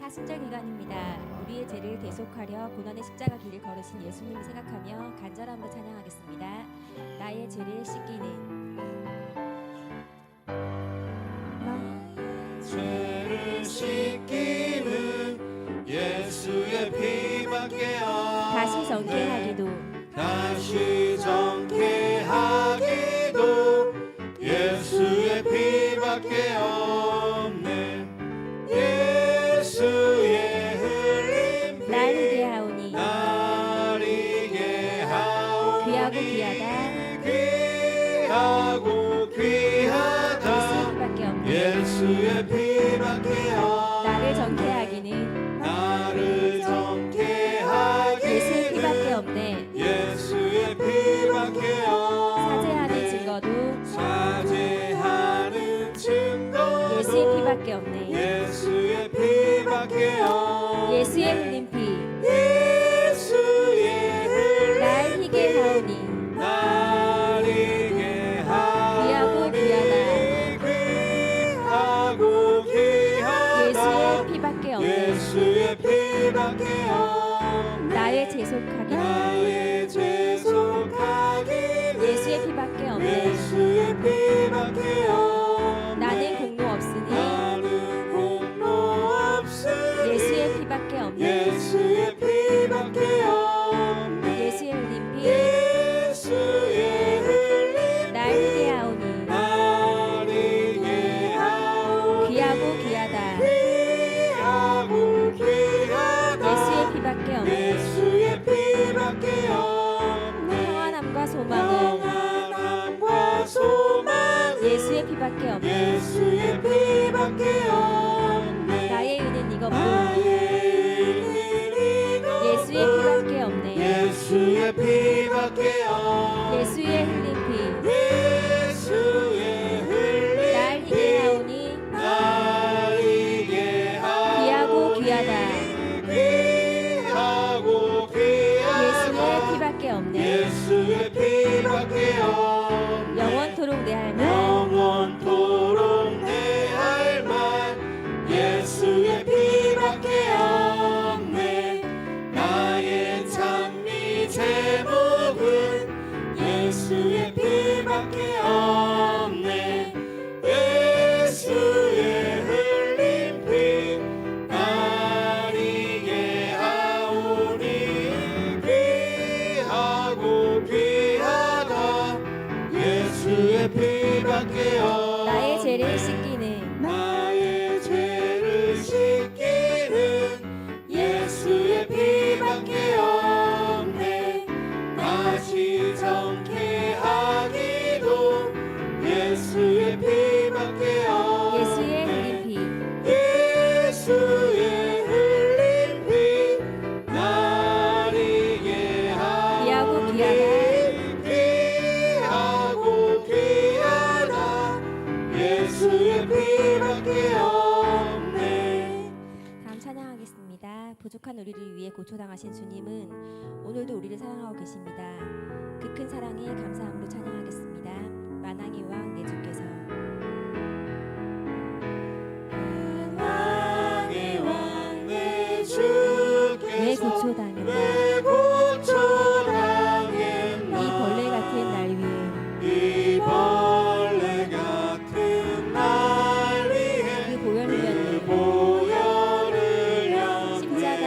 사순절 기간입니다. 우리의 죄를 대속하려 고난의 십자가 길을 걸으신 예수님을 생각하며 간절함으로 찬양하겠습니다. 나의 죄를 씻기는 죄를 씻기는 예수의 피밖에 없네. 다시 정케하기도 다시 정케하기도 예수의 피밖에 없네. 예수의 흘린 피 날 희게 하오니 날 희게 하오니 귀하고 귀하다 귀하고 귀하다 예수의 피밖에 없네. 예수의 피밖에 없네. 나를 정케하기는 나를 정케하기는 예수의 피밖에 없네. 예수의 피밖에 없네. 사죄하는 증거도 사죄하는 증거도 예수의 피밖에 없네. 예수의 피밖에 없네. 예수의 흘린 피 예수의 흘린 날 희게 하오니 날 희게 하오니 귀하고 귀하다 귀하고 귀하다 예수의 피밖에 없네. 예수의 피밖에 없네. 나의 재속하기는 나의 재속하기는 예수의 피밖에 없네. 예수의 피밖에 없네. 나는 공로 없으니 나는 공로 없으니 예수의 피밖에 없네. 예수의 피밖에 없네. 예수의 흘린 피 예수의 흘린 날 희게 하오니 날 희게 하오니 귀하고 귀하다 귀하고 귀하다 예수의 피밖에 없네. 예수의 피밖에 없네. 평안함과 소망은 평안함과 소망은 예수의 피밖에 없네. 예수의 피밖에 없네. 나의 의는 이것뿐 나의 의는 이것뿐 예수의 피밖에 없네. 예수의 피밖에 없네. 예수의 흘린 피 예수의 흘린 날 희게 하오니 날 희게 하오니 귀하고 귀하다 귀하고 귀하다 예수의 피밖에 없네. 예수의 피밖에 없네. 영원토록 내 할만 영원토록 내 할만 예수의 피밖에 없네. 나의 찬미 제목은 예수의 피밖에 없네. 예수의 흘린 피 나리게 하오니 귀하고 귀하다 예수의 피밖에 없네. 나의 죄를 씻기는 나의 죄를 씻기는 예수의 피밖에 없네. 다시 정케하기도 예수의 피밖에 없네. 예수의 흘린 피 예수의 흘린 피 나리게 귀하고 하오니 귀하고 귀하다 예수의 피밖에 없네. 다음 찬양하겠습니다. 부족한 우리를 위해 고초당하신 주님은 오늘도 우리를 사랑하고 계십니다. 그 큰 사랑에 감사함으로 찬양하겠습니다. 만왕의 왕 내 주께서 만왕의 왕 내 주께서 왜 고초당했나 왜 고초당했나 이 벌레 같은 날 위에 이 벌레 같은 날 위해 그 보혈 흘렸네. 보혈을 십자가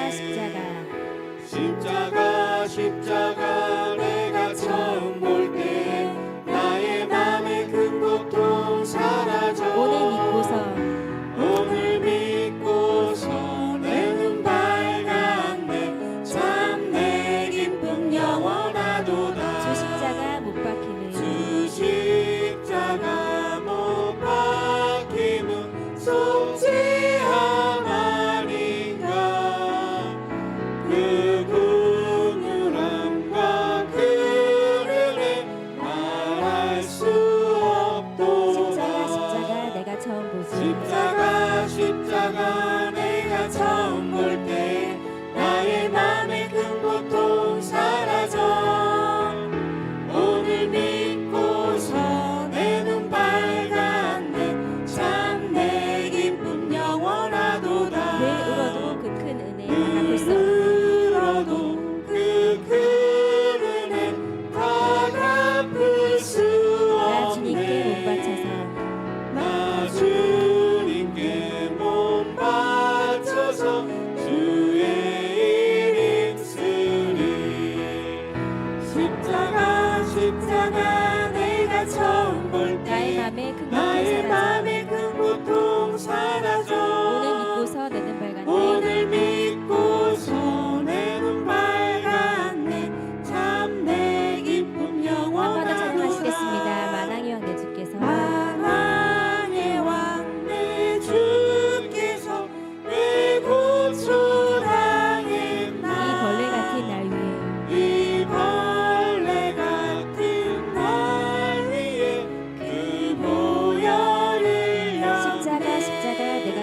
십자가 십자가 내가 처음 볼 때 나의 맘의 큰 고통 사라져 오늘 믿고서 내 눈 밝았네. 참 내 기쁨 영원하도다. 주 십자가 못 박힘을 주 십자가 못 박힘은 속지 하나니까. 그 긍휼함과 그 은혜 말할 수 없도다. 십자가 내가 처음 보지 십자가 내가 처음 볼 때 나의 맘의 큰 고통 사라져. 오늘 믿고서 내 눈 밝았네. 참 내 기쁨 영원하도다. 늘 울어도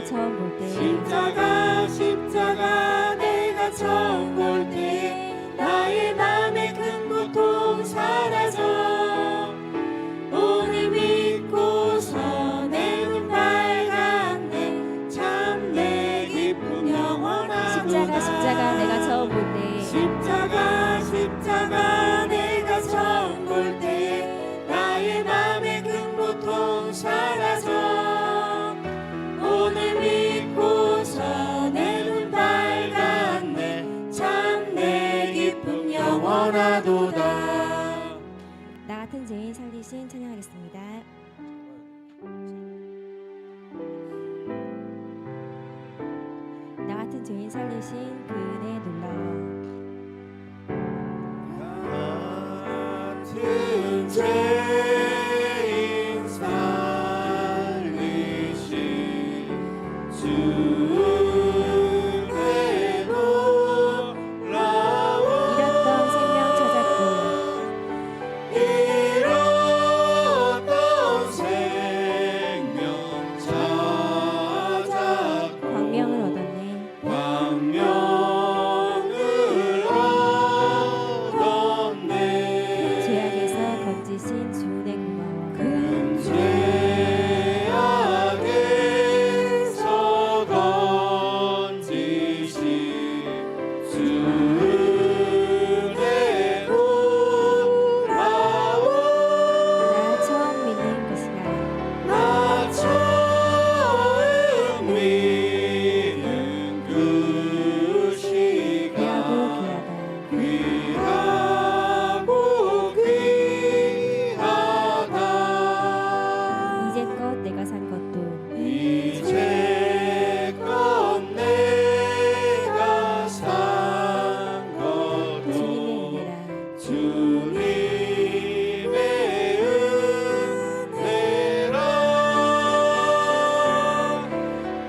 처음 볼 때 십자가 내가 처음 볼 때 나의 맘의 큰 고통 사라져 오늘 믿고서 내 눈 밝았네 참 내 기쁨 영원하도다 십자가 내가 처음 볼 때 십자가 내가 처음 볼 때 나의 맘의 큰 고통 사라져 오늘 믿고서 내 눈 밝았네 참 내 기쁨 영원하도다. 나 같은 죄인 살리신 찬양하겠습니다. 나 같은 죄인 살리신 그 은혜 놀라워 같은 죄인 살리신 주 은혜 놀라워 잃었던 생명 찾았고 잃었던 생명 찾았고 광명을 얻었네 광명을 얻었네 죄악에서 건지신 주 은혜 고마워 큰 죄악에서 건지신 주 은혜 놀라워 나 처음 믿는 그 시간 나 처음 믿는 그 시간 귀하고 귀하다 귀하고 귀하다 이제껏 내가 산 것도 이제껏 내가 산 것도 주님의 은혜라 주님의 은혜라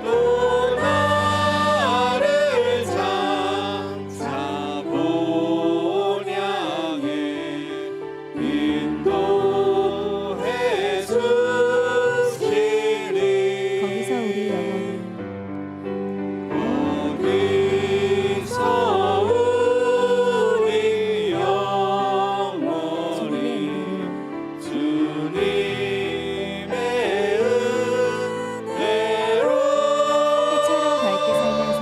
또 나를 장차 본향에 인도해 주시리 거기서 우리 영혼이 거기서 우리 영원히 주님의 은혜로 해처럼 밝게 살면서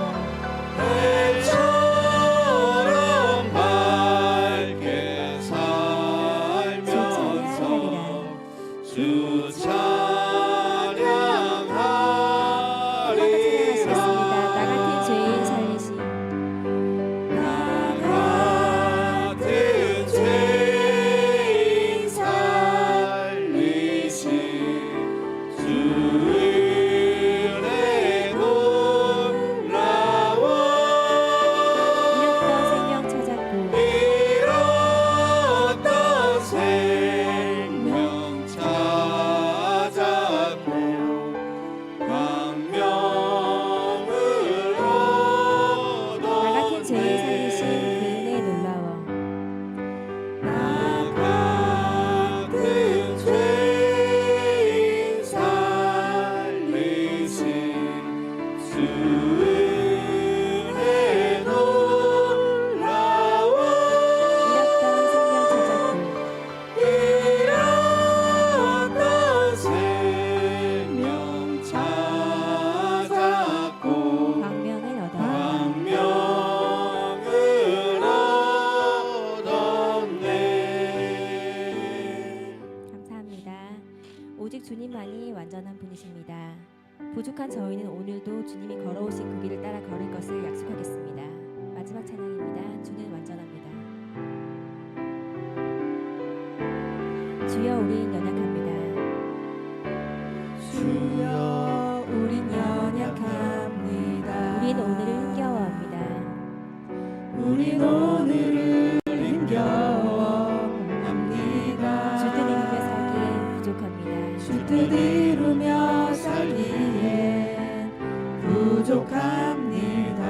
해처럼 밝게 살면서 주 찬양하리라 나 같은 죄인 살리신 나 같은 죄인 살리신 주 은혜 놀라워 잃었던 생명 찾았고 잃었던 생명 찾았고 광명을 나 같은 죄인 살리신 그 얻었네 은혜 놀라워 나 같은 죄인 살리신 주 은혜 놀라워 잃었던 생명 찾았고 잃었던 생명 찾았고 광명을 얻어 광명을 얻었네. 감사합니다. 오직 주님만이 완전한 분이십니다. 부족한 저희는 오늘도 주님이 걸어오신 그 길을 따라 걸을 것을 약속하겠습니다. 마지막 찬양입니다. 주는 완전합니다. 주여 우린 연약합니다. 주여 우린 연약합니다. 우린 오늘을 힘겨워합니다. 우린 오늘을 힘겨워합니다. 주 뜻 이루며 살기에 부족합니다. 주 뜻 이루며 살기에 부족합니다.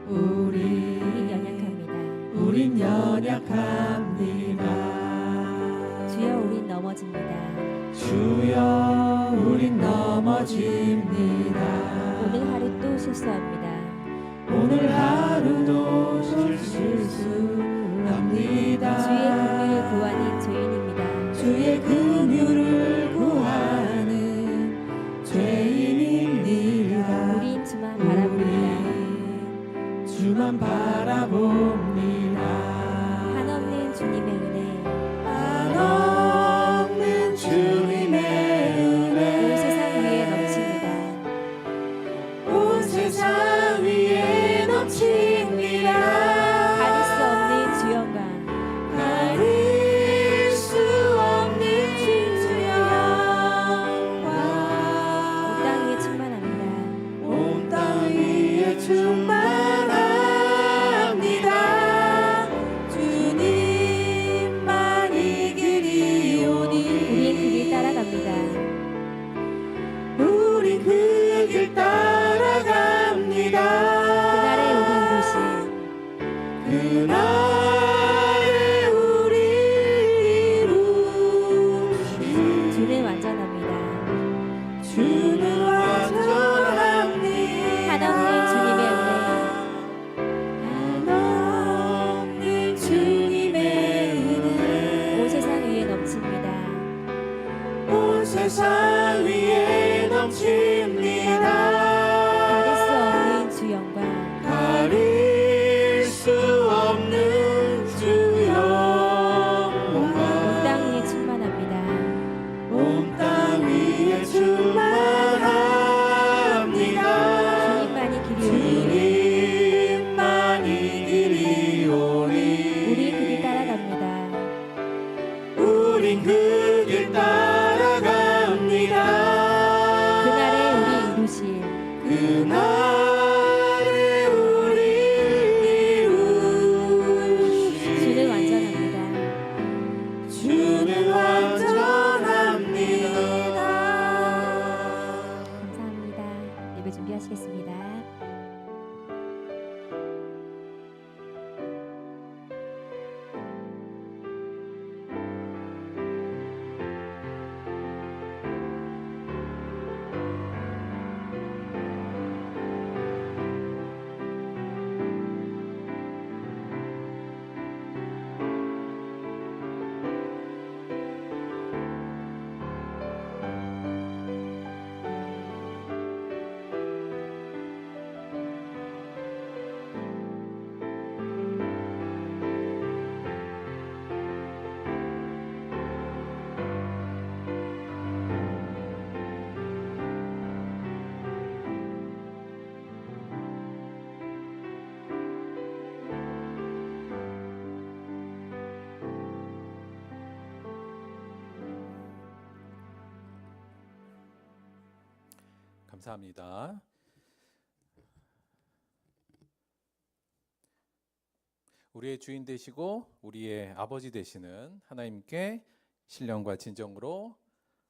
우린 연약합니다. 우린 연약합니다. 주여 우린 넘어집니다. 주여 우린 넘어집니다. 오늘 실수합니다. 오늘 하루도 실수합니다. 주의 긍휼을 구하는 죄인입니다. 주의 긍휼을 구하는 죄인입니다. 우린 주만 바라봅니다. 주만 바라봅니다. 한없는 주님의 은혜, 한없는 주님의 은혜 온 세상 위에 넘칩니다. 온 세상 위에 넘칩니다. 가릴 수 없는 주 영광, 가릴 수 없는 주 영광 온 땅 위에 충만합니다. 온 땅 위에 충만합니다. 주님만 이기리오니 우린 그 길 따라갑니다. 우린 그 길 따라갑니다. 그날에 우리 이루실 그날에 우리 이루신 주는 완전합니다. 주는 완전합니다. 한없는 주님의 한없는 주님의 은혜 온 세상 위에 넘칩니다. 온 세상 위에 넘칩니다. 가릴 수 없는 주 영광, 가릴 수 없는 주 영광 온 땅 위에 충만합니다. 온 땅 위에 충만합니다. 주님만이 길이오니 주님만이 길이오니 우리 그 길 따라갑니다. 우린 그 길 따라갑니다. 그날에 우리 이루실 그날에 우리 이루신 주는 완전합니다. 주는 완전합니다. 감사합니다. 예배 준비하시겠습니다. 감사합니다. 우리의 주인 되시고 우리의 아버지 되시는 하나님께 신령과 진정으로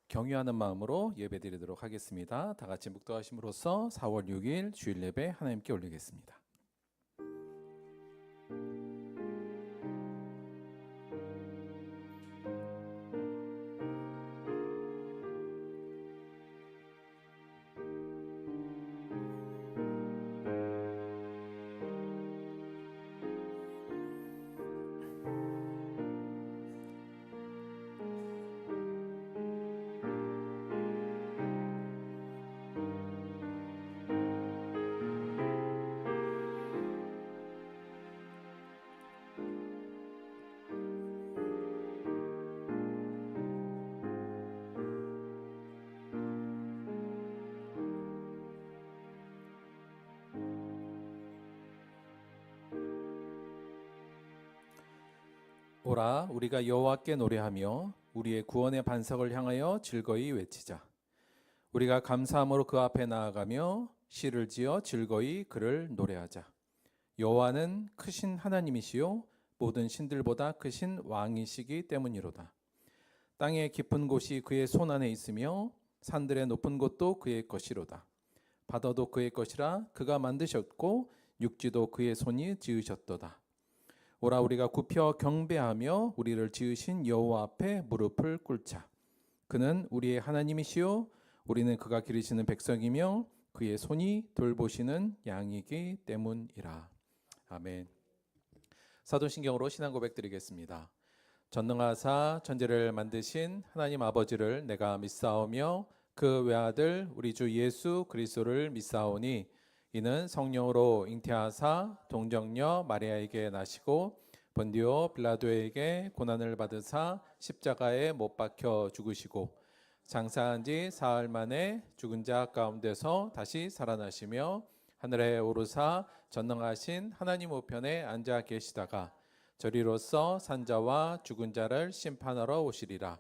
경유하는 마음으로 예배드리도록 하겠습니다. 다 같이 묵도하심으로써 4월 6일 주일 예배 하나님께 올리겠습니다. 오라 우리가 여호와께 노래하며 우리의 구원의 반석을 향하여 즐거이 외치자. 우리가 감사함으로 그 앞에 나아가며 시를 지어 즐거이 그를 노래하자. 여호와는 크신 하나님이시요 모든 신들보다 크신 왕이시기 때문이로다. 땅의 깊은 곳이 그의 손 안에 있으며 산들의 높은 곳도 그의 것이로다. 바다도 그의 것이라 그가 만드셨고 육지도 그의 손이 지으셨도다. 오라 우리가 굽혀 경배하며 우리를 지으신 여호와 앞에 무릎을 꿇자. 그는 우리의 하나님이시요 우리는 그가 기르시는 백성이며 그의 손이 돌보시는 양이기 때문이라. 아멘. 사도신경으로 신앙 고백 드리겠습니다. 전능하사 천지를 만드신 하나님 아버지를 내가 믿사오며 그 외아들 우리 주 예수 그리스도를 믿사오니 이는 성령으로 잉태하사 동정녀 마리아에게 나시고 본디오 빌라도에게 고난을 받으사 십자가에 못 박혀 죽으시고 장사한 지 사흘 만에 죽은 자 가운데서 다시 살아나시며 하늘에 오르사 전능하신 하나님 우편에 앉아 계시다가 저리로서 산자와 죽은 자를 심판하러 오시리라.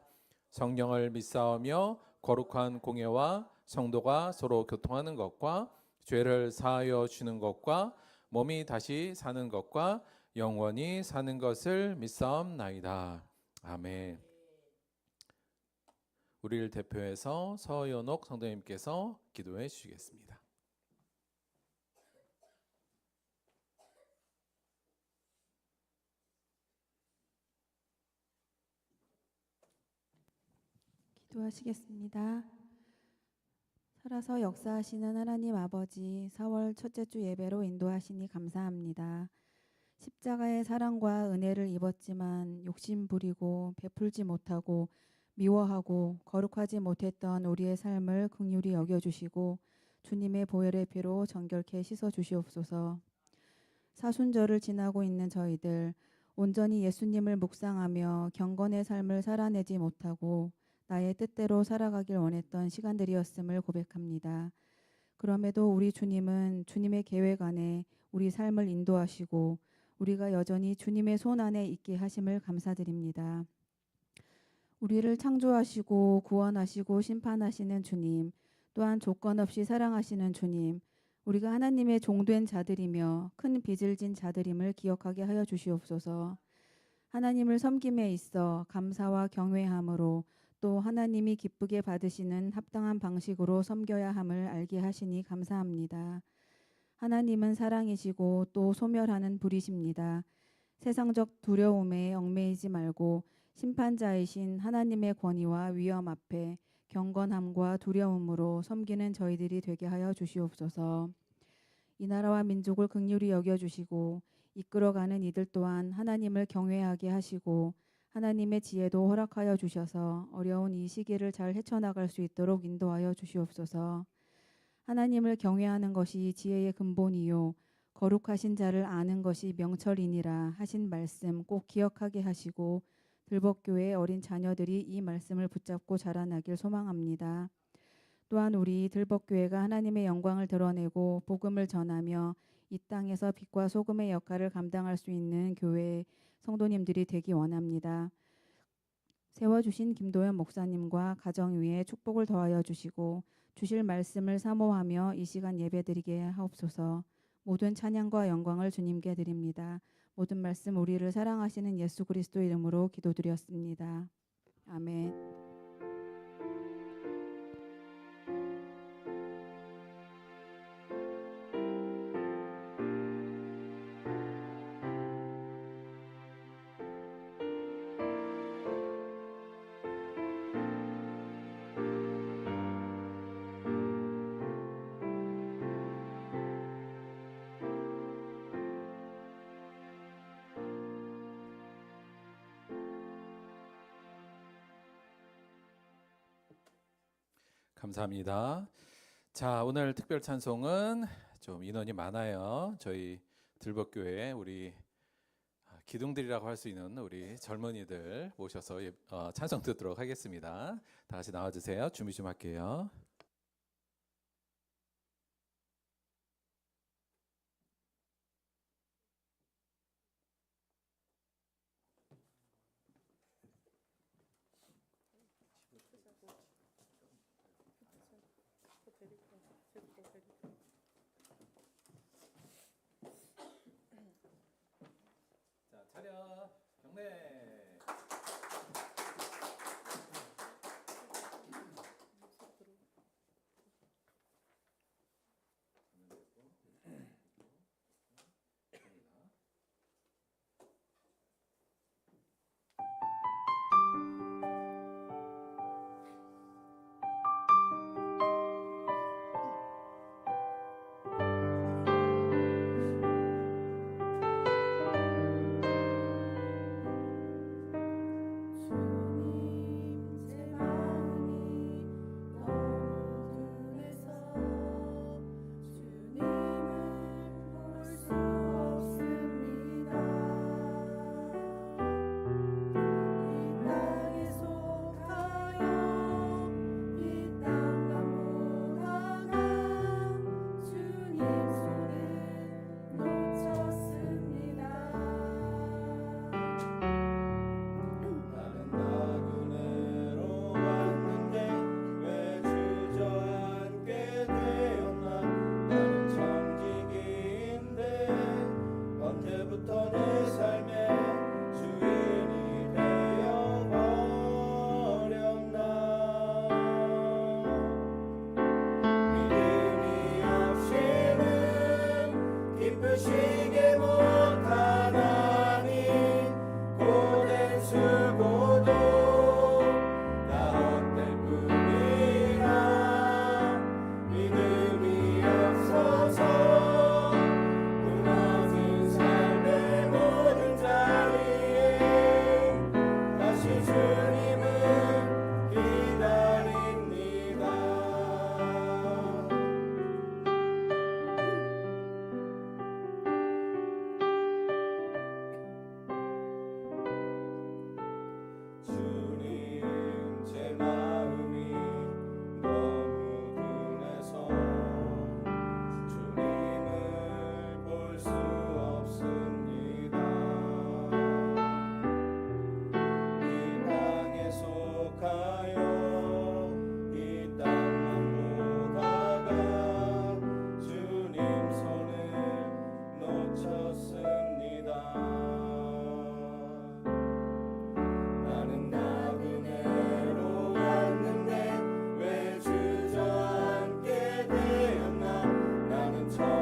성령을 믿사오며 거룩한 공예와 성도가 서로 교통하는 것과 죄를 사하여 주는 것과 몸이 다시 사는 것과 영원히 사는 것을 믿사옵나이다. 아멘. 우리를 대표해서 서연옥 성도님께서 기도해 주시겠습니다. 기도하시겠습니다. 살아서 역사하시는 하나님 아버지, 4월 첫째 주 예배로 인도하시니 감사합니다. 십자가의 사랑과 은혜를 입었지만 욕심 부리고 베풀지 못하고 미워하고 거룩하지 못했던 우리의 삶을 긍휼히 여겨주시고 주님의 보혈의 피로 정결케 씻어주시옵소서. 사순절을 지나고 있는 저희들, 온전히 예수님을 묵상하며 경건의 삶을 살아내지 못하고 나의 뜻대로 살아가길 원했던 시간들이었음을 고백합니다. 그럼에도 우리 주님은 주님의 계획 안에 우리 삶을 인도하시고 우리가 여전히 주님의 손 안에 있게 하심을 감사드립니다. 우리를 창조하시고 구원하시고 심판하시는 주님, 또한 조건 없이 사랑하시는 주님, 우리가 하나님의 종된 자들이며 큰 빚을 진 자들임을 기억하게 하여 주시옵소서. 하나님을 섬김에 있어 감사와 경외함으로 또 하나님이 기쁘게 받으시는 합당한 방식으로 섬겨야 함을 알게 하시니 감사합니다. 하나님은 사랑이시고 또 소멸하는 불이십니다. 세상적 두려움에 얽매이지 말고 심판자이신 하나님의 권위와 위엄 앞에 경건함과 두려움으로 섬기는 저희들이 되게 하여 주시옵소서. 이 나라와 민족을 긍휼히 여겨주시고 이끌어가는 이들 또한 하나님을 경외하게 하시고 하나님의 지혜도 허락하여 주셔서 어려운 이 시기를 잘 헤쳐나갈 수 있도록 인도하여 주시옵소서. 하나님을 경외하는 것이 지혜의 근본이요 거룩하신 자를 아는 것이 명철이니라 하신 말씀 꼭 기억하게 하시고 들벅교회 어린 자녀들이 이 말씀을 붙잡고 자라나길 소망합니다. 또한 우리 들벅교회가 하나님의 영광을 드러내고 복음을 전하며 이 땅에서 빛과 소금의 역할을 감당할 수 있는 교회 성도님들이 되기 원합니다. 세워주신 김도현 목사님과 가정 위에 축복을 더하여 주시고 주실 말씀을 사모하며 이 시간 예배드리게 하옵소서. 모든 찬양과 영광을 주님께 드립니다. 모든 말씀 우리를 사랑하시는 예수 그리스도 이름으로 기도드렸습니다. 아멘. 감사합니다. 자, 오늘 특별 찬송은 좀 인원이 많아요. 저희 들벅교회 우리 기둥들이라고 할 수 있는 우리 젊은이들 모셔서 찬송 듣도록 하겠습니다. 다 같이 나와주세요. 준비 좀 할게요. 자, 차렷 경례.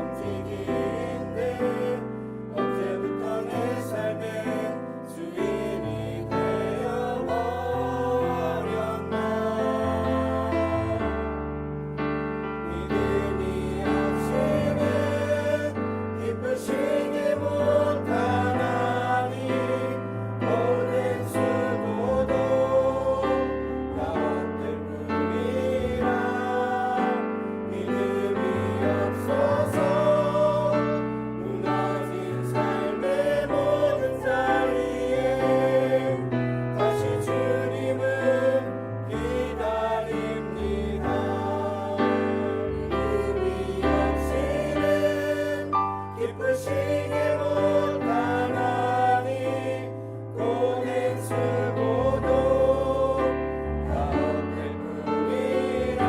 움직이는데 언제부터 내 삶의 주인이 되어버렸나. 믿음이 없이는 기쁘시기 못하나니 모든 수고도 다 헛될 뿐이라. 믿음이 없어서 무너진 삶의 모든 자리에 다시 주님을 기다립니다. 믿음이 없이는 기쁘시게 못하나니 고된 수고도 다 헛될 뿐이라.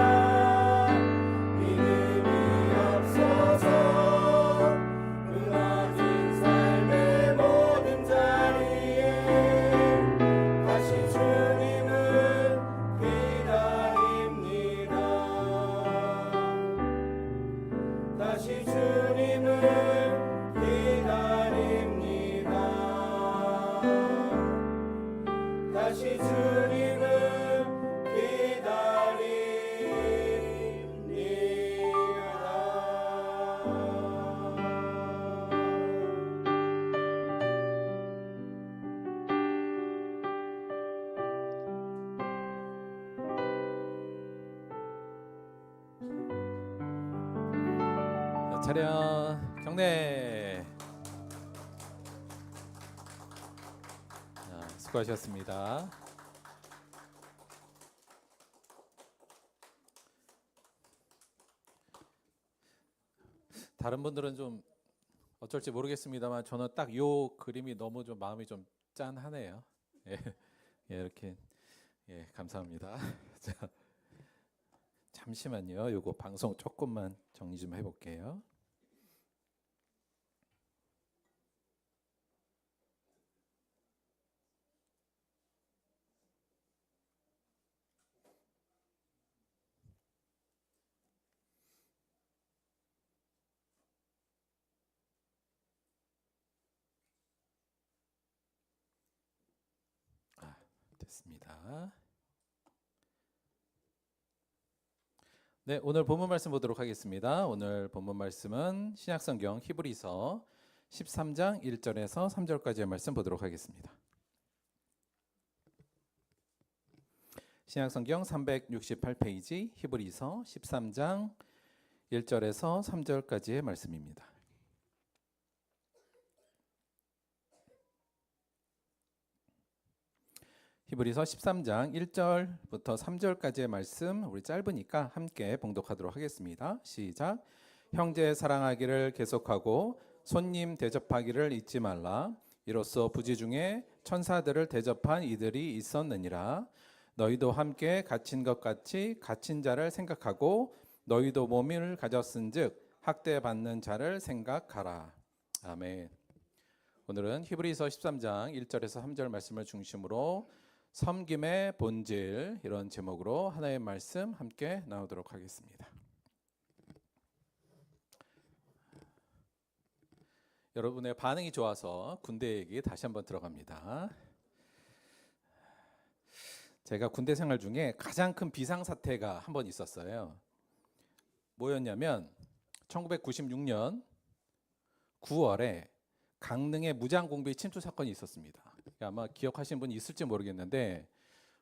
믿음이 없어서 무너진 삶의 모든 자리에 다시 주님을 기다립니다. 다시 주님을 기다립니다. 다시 주님을 기다립니다. 차렷 경례. 자, 수고하셨습니다. 다른 분들은 좀 어쩔지 모르겠습니다만 저는 딱 요 그림이 너무 좀 마음이 좀 짠하네요. 예, 예, 이렇게 예, 감사합니다. 자, 잠시만요. 요거 방송 조금만 정리 좀 해볼게요. 됐습니다. 네, 오늘 본문 말씀 보도록 하겠습니다. 오늘 본문 말씀은 신약성경 히브리서 13장 1절에서 3절까지의 말씀 보도록 하겠습니다. 신약성경 368페이지 히브리서 13장 1절에서 3절까지의 말씀입니다. 히브리서 13장 1절부터 3절까지의 말씀 우리 짧으니까 함께 봉독하도록 하겠습니다. 시작. 형제 사랑하기를 계속하고 손님 대접하기를 잊지 말라. 이로써 부지 중에 천사들을 대접한 이들이 있었느니라. 너희도 함께 갇힌 것 같이 갇힌 자를 생각하고 너희도 몸을 가졌은즉 학대받는 자를 생각하라. 아멘. 오늘은 히브리서 13장 1절에서 3절 말씀을 중심으로 섬김의 본질 이런 제목으로 하나의 말씀 함께 나누도록 하겠습니다. 여러분의 반응이 좋아서 군대 얘기 다시 한번 들어갑니다. 제가 군대 생활 중에 가장 큰 비상사태가 한 번 있었어요. 뭐였냐면 1996년 9월에 강릉에 무장공비 침투 사건이 있었습니다. 아마 기억하시는 분이 있을지 모르겠는데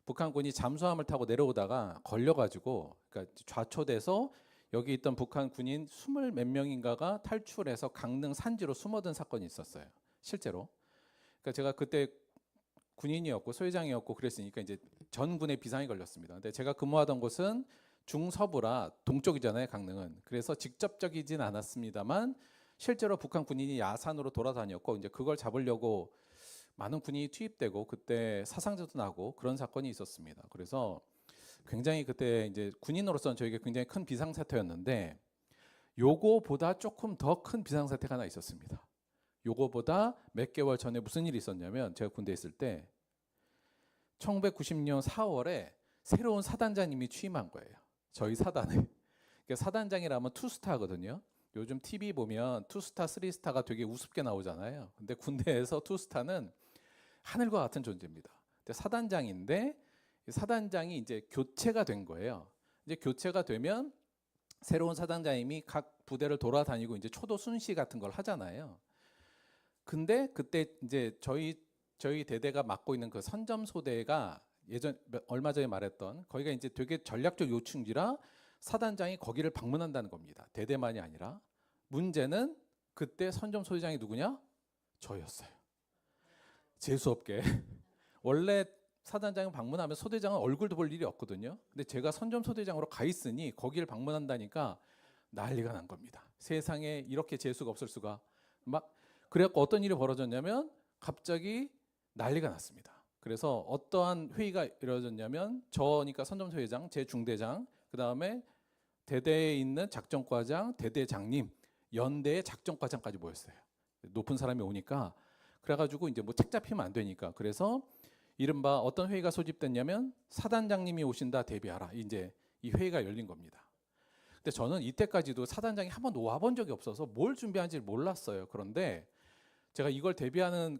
북한군이 잠수함을 타고 내려오다가 걸려가지고 그러니까 좌초돼서 여기 있던 북한 군인 20 몇 명인가가 탈출해서 강릉 산지로 숨어든 사건이 있었어요. 실제로. 그러니까 제가 그때 군인이었고 소위장이었고 그랬으니까 이제 전군의 비상이 걸렸습니다. 근데 제가 근무하던 곳은 중서부라 동쪽이잖아요, 강릉은. 그래서 직접적이진 않았습니다만 실제로 북한 군인이 야산으로 돌아다녔고 이제 그걸 잡으려고 많은 군인이 투입되고 그때 사상자도 나고 그런 사건이 있었습니다. 그래서 굉장히 그때 이제 군인으로서는 저에게 굉장히 큰 비상사태였는데 요거보다 조금 더 큰 비상사태가 하나 있었습니다. 요거보다 몇 개월 전에 무슨 일이 있었냐면 제가 군대에 있을 때 1990년 4월에 새로운 사단장님이 취임한 거예요. 저희 사단에. 그러니까 사단장이라면 투스타거든요. 요즘 TV 보면 투스타, 쓰리스타가 되게 우습게 나오잖아요. 근데 군대에서 투스타는 하늘과 같은 존재입니다. 근데 사단장인데 이 사단장이 이제 교체가 된 거예요. 이제 교체가 되면 새로운 사단장님이 각 부대를 돌아다니고 이제 초도 순시 같은 걸 하잖아요. 근데 그때 이제 저희 대대가 맡고 있는 그 선점소대가 얼마 전에 말했던 거기가 이제 되게 전략적 요충지라 사단장이 거기를 방문한다는 겁니다. 대대만이 아니라. 문제는 그때 선점소대장이 누구냐? 저였어요. 재수없게. 원래 사단장을 방문하면 소대장은 얼굴도 볼 일이 없거든요. 근데 제가 선점소대장으로 가 있으니 거기를 방문한다니까 난리가 난 겁니다. 세상에 이렇게 재수가 없을 수가. 막 그래갖고 어떤 일이 벌어졌냐면 갑자기 난리가 났습니다. 그래서 어떠한 회의가 이루어졌냐면 저니까 선점소대장, 제 중대장, 그 다음에 대대에 있는 작전과장, 대대장님, 연대의 작전과장까지 모였어요. 높은 사람이 오니까 그래가지고 이제 뭐 책 잡히면 안 되니까 그래서 이른바 어떤 회의가 소집됐냐면 사단장님이 오신다 대비하라. 이제 이 회의가 열린 겁니다. 근데 저는 이때까지도 사단장이 한 번도 와본 적이 없어서 뭘 준비하는지 몰랐어요. 그런데 제가 이걸 대비하는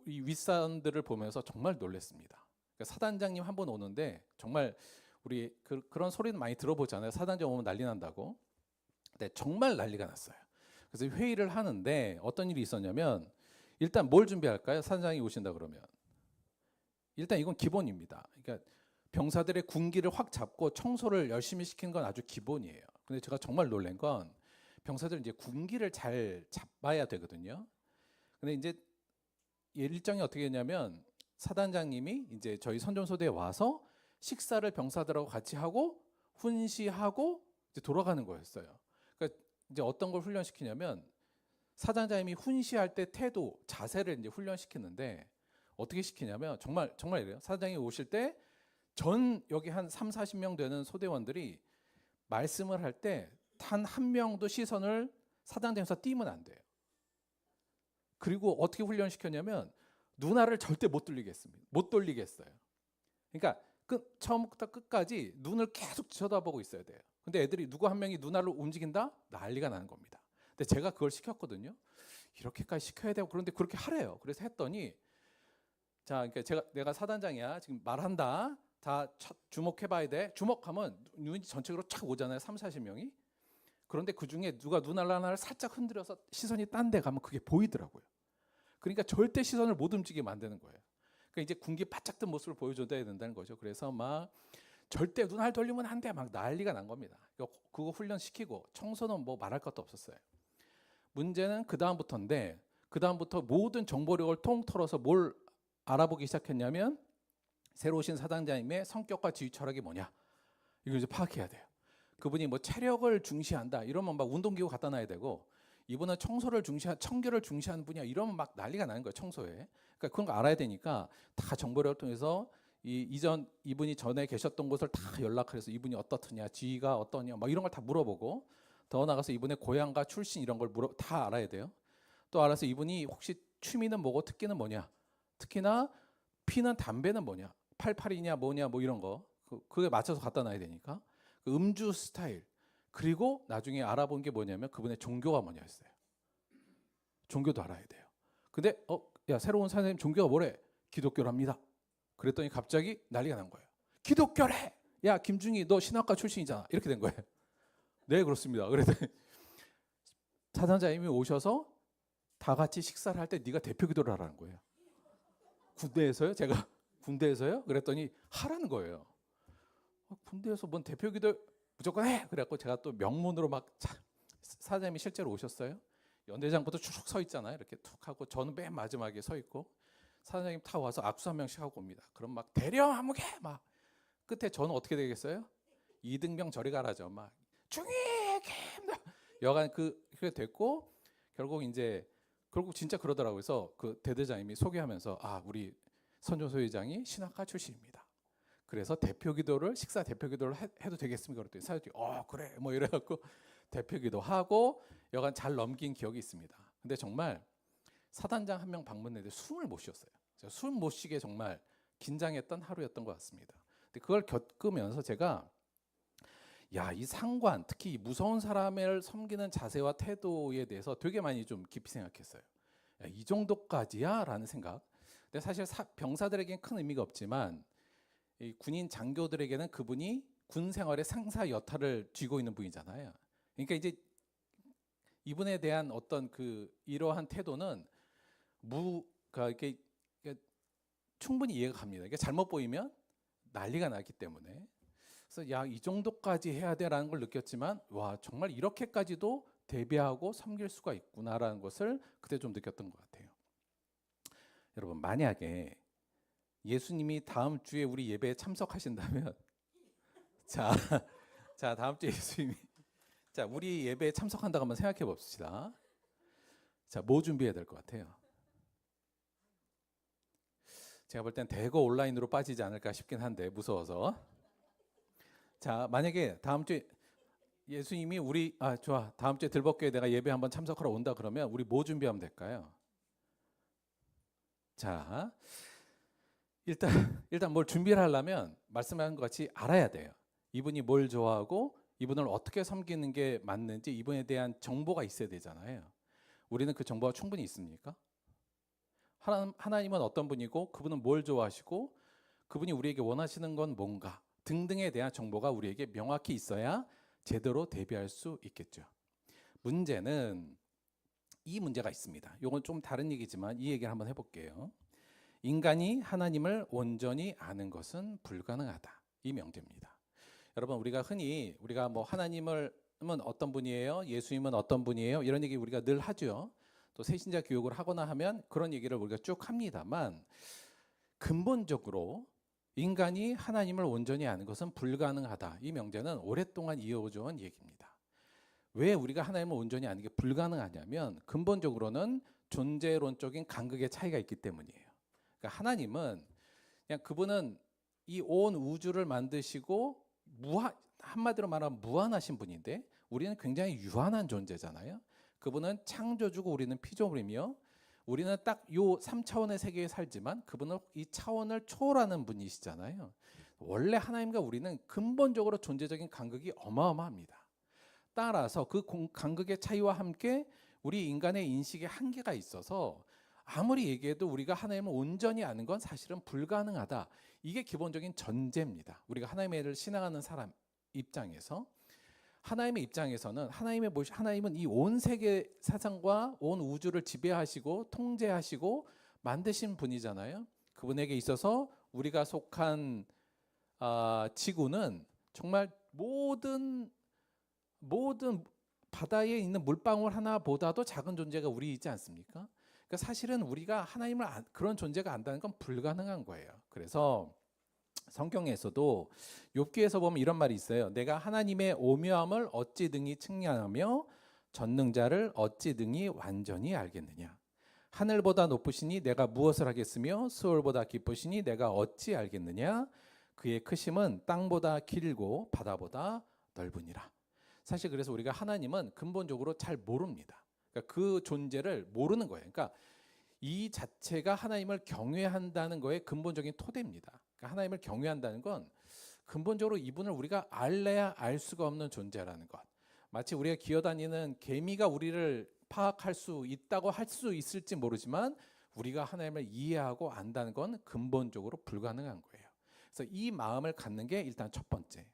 이 윗사람들을 보면서 정말 놀랐습니다. 그러니까 사단장님 한 번 오는데 정말 우리 그런 소리는 많이 들어보잖아요. 사단장 오면 난리 난다고. 근데 정말 난리가 났어요. 그래서 회의를 하는데 어떤 일이 있었냐면 일단 뭘 준비할까요? 사단장이 오신다 그러면 일단 이건 기본입니다. 그러니까 병사들의 군기를 확 잡고 청소를 열심히 시키는 건 아주 기본이에요. 근데 제가 정말 놀란 건 병사들은 이제 군기를 잘 잡아야 되거든요. 근데 이제 일정이 어떻게 했냐면 사단장님이 이제 저희 선전소대에 와서 식사를 병사들하고 같이 하고 훈시하고 이제 돌아가는 거였어요. 그러니까 이제 어떤 걸 훈련시키냐면 사단장님이 훈시할 때 태도, 자세를 이제 훈련시키는데 어떻게 시키냐면 정말 이래요. 사단장이 오실 때 여기 한 3, 40명 되는 소대원들이 말씀을 할 때 단 한 명도 시선을 사단장에서 띄면 안 돼요. 그리고 어떻게 훈련시켰냐면 눈알을 절대 못 돌리게 했어요. 그러니까 처음부터 끝까지 눈을 계속 쳐다보고 있어야 돼요. 근데 애들이 누구 한 명이 눈알을 움직인다? 난리가 나는 겁니다. 근데 제가 그걸 시켰거든요. 이렇게까지 시켜야 되고 그런데 그렇게 하래요. 그래서 했더니 자, 그러니까 내가 사단장이야. 지금 말한다. 다 주목해봐야 돼. 주목하면 눈이 전체적으로 쫙 오잖아요. 3, 40명이. 그런데 그중에 누가 눈알 하나를 살짝 흔들어서 시선이 딴 데 가면 그게 보이더라고요. 그러니까 절대 시선을 못 움직이게 만드는 거예요. 그러니까 이제 군기 바짝 든 모습을 보여줘야 된다는 거죠. 그래서 막 절대 눈알 돌리면 안 돼. 막 난리가 난 겁니다. 그거 훈련시키고 청소는 뭐 말할 것도 없었어요. 문제는 그 다음부터인데 그 다음부터 모든 정보력을 통틀어서 뭘 알아보기 시작했냐면 새로 오신 사단장님의 성격과 지휘 철학이 뭐냐 이걸 이제 파악해야 돼요. 그분이 뭐 체력을 중시한다 이러면 막 운동기구 갖다 놔야 되고 이분은 청결을 중시하는 분이야 이러면 막 난리가 나는 거예요. 청소에. 그러니까 그런 거 알아야 되니까 다 정보력을 통해서 이분이 전에 계셨던 곳을 다 연락을 해서 이분이 어떻느냐 지위가 어떠냐 막 이런 걸 다 물어보고 더 나가서 이분의 고향과 출신 이런 걸 다 알아야 돼요. 또 알아서 이분이 혹시 취미는 뭐고 특기는 뭐냐 특히나 피는 담배는 뭐냐 88이냐 뭐냐 뭐 이런 거 그게 맞춰서 갖다 놔야 되니까 그 음주 스타일 그리고 나중에 알아본 게 뭐냐면 그분의 종교가 뭐냐였어요. 종교도 알아야 돼요. 근데 야 새로운 사장님 종교가 뭐래? 기독교랍니다. 그랬더니 갑자기 난리가 난 거예요. 기독교래. 야 김중희 너 신학과 출신이잖아. 이렇게 된 거예요. 네 그렇습니다. 그랬더니 사장님이 오셔서 다 같이 식사를 할 때 네가 대표 기도를 하라는 거예요. 군대에서요? 제가 군대에서요? 그랬더니 하라는 거예요. 군대에서 뭔 대표 기도 무조건 해. 그래갖고 제가 또 명문으로 막 사장님이 실제로 오셨어요. 연대장부터 쭉 서 있잖아요. 이렇게 툭 하고 저는 맨 마지막에 서 있고 사장님 타 와서 악수 한 명씩 하고 옵니다. 그럼 막 대령 한무개 막 끝에 저는 어떻게 되겠어요? 이등병 저리 가라죠. 막 중위 여간 그게 됐고 결국 진짜 그러더라고요. 그래서 그 대대장님이 소개하면서 우리 선조소회장이 신학과 출신입니다. 그래서 식사 대표 기도를 해도 되겠습니까? 그랬더니 사장님이 그래 뭐 이래갖고 대표 기도하고 여간 잘 넘긴 기억이 있습니다. 근데 정말 사단장 한 명 방문했는데 숨을 못 쉬었어요. 숨 못 쉬게 정말 긴장했던 하루였던 것 같습니다. 근데 그걸 겪으면서 제가 야, 이 상관, 특히 이 무서운 사람을 섬기는 자세와 태도에 대해서 되게 많이 좀 깊이 생각했어요. 야, 이 정도까지야? 라는 생각. 근데 사실 병사들에게는 큰 의미가 없지만 이 군인 장교들에게는 그분이 군 생활의 상사 여타를 쥐고 있는 분이잖아요. 그러니까 이제 이분에 대한 어떤 이러한 태도는 그러니까 충분히 이해가 갑니다. 이게 잘못 보이면 난리가 나기 때문에. 그래서 야, 이 정도까지 해야 돼라는 걸 느꼈지만 와, 정말 이렇게까지도 대비하고 섬길 수가 있구나라는 것을 그때 좀 느꼈던 것 같아요. 여러분, 만약에 예수님이 다음 주에 우리 예배에 참석하신다면 자, 다음 주에 예수님이 우리 예배에 참석한다고 한번 생각해 봅시다. 자, 뭐 준비해야 될 것 같아요? 제가 볼 땐 대거 온라인으로 빠지지 않을까 싶긴 한데 무서워서. 자, 만약에 다음 주에 예수님이 좋아, 다음 주에 들벗교회 내가 예배 한번 참석하러 온다 그러면 우리 뭐 준비하면 될까요? 자, 일단 뭘 준비를 하려면 말씀하신 것 같이 알아야 돼요. 이분이 뭘 좋아하고 이분을 어떻게 섬기는 게 맞는지 이분에 대한 정보가 있어야 되잖아요. 우리는 그 정보가 충분히 있습니까? 하나님은 어떤 분이고 그분은 뭘 좋아하시고 그분이 우리에게 원하시는 건 뭔가 등등에 대한 정보가 우리에게 명확히 있어야 제대로 대비할 수 있겠죠. 문제는 이 문제가 있습니다. 이건 좀 다른 얘기지만 이 얘기를 한번 해볼게요. 인간이 하나님을 온전히 아는 것은 불가능하다. 이 명제입니다. 여러분, 우리가 뭐 하나님은 어떤 분이에요? 예수님은 어떤 분이에요? 이런 얘기 우리가 늘 하죠. 또 새신자 교육을 하거나 하면 그런 얘기를 우리가 쭉 합니다만 근본적으로 인간이 하나님을 온전히 아는 것은 불가능하다. 이 명제는 오랫동안 이어져 온 얘기입니다. 왜 우리가 하나님을 온전히 아는 게 불가능하냐면 근본적으로는 존재론적인 간극의 차이가 있기 때문이에요. 그러니까 하나님은 그냥 그분은 이 온 우주를 만드시고 한마디로 말하면 무한하신 분인데 우리는 굉장히 유한한 존재잖아요. 그분은 창조주고 우리는 피조물이며 우리는 딱 요 3차원의 세계에 살지만 그분은 이 차원을 초월하는 분이시잖아요. 원래 하나님과 우리는 근본적으로 존재적인 간극이 어마어마합니다. 따라서 그 간극의 차이와 함께 우리 인간의 인식에 한계가 있어서 아무리 얘기해도 우리가 하나님을 온전히 아는 건 사실은 불가능하다. 이게 기본적인 전제입니다. 우리가 하나님을 신앙하는 사람 입장에서 하나님의 입장에서는 하나님은 이 온 세계 사상과 온 우주를 지배하시고 통제하시고 만드신 분이잖아요. 그분에게 있어서 우리가 속한 지구는 정말 모든 바다에 있는 물방울 하나보다도 작은 존재가 우리이지 않습니까? 그러니까 사실은 우리가 하나님을 그런 존재가 안다는 건 불가능한 거예요. 그래서 성경에서도 욥기에서 보면 이런 말이 있어요. 내가 하나님의 오묘함을 어찌 등이 측량하며 전능자를 어찌 등이 완전히 알겠느냐. 하늘보다 높으시니 내가 무엇을 하겠으며 수월보다 깊으시니 내가 어찌 알겠느냐. 그의 크심은 땅보다 길고 바다보다 넓으니라. 사실 그래서 우리가 하나님은 근본적으로 잘 모릅니다. 그러니까 그 존재를 모르는 거예요. 그러니까 이 자체가 하나님을 경외한다는 거의 근본적인 토대입니다. 그러니까 하나님을 경외한다는 건 근본적으로 이분을 우리가 알래야 알 수가 없는 존재라는 것. 마치 우리가 기어다니는 개미가 우리를 파악할 수 있다고 할 수 있을지 모르지만 우리가 하나님을 이해하고 안다는 건 근본적으로 불가능한 거예요. 그래서 이 마음을 갖는 게 일단 첫 번째.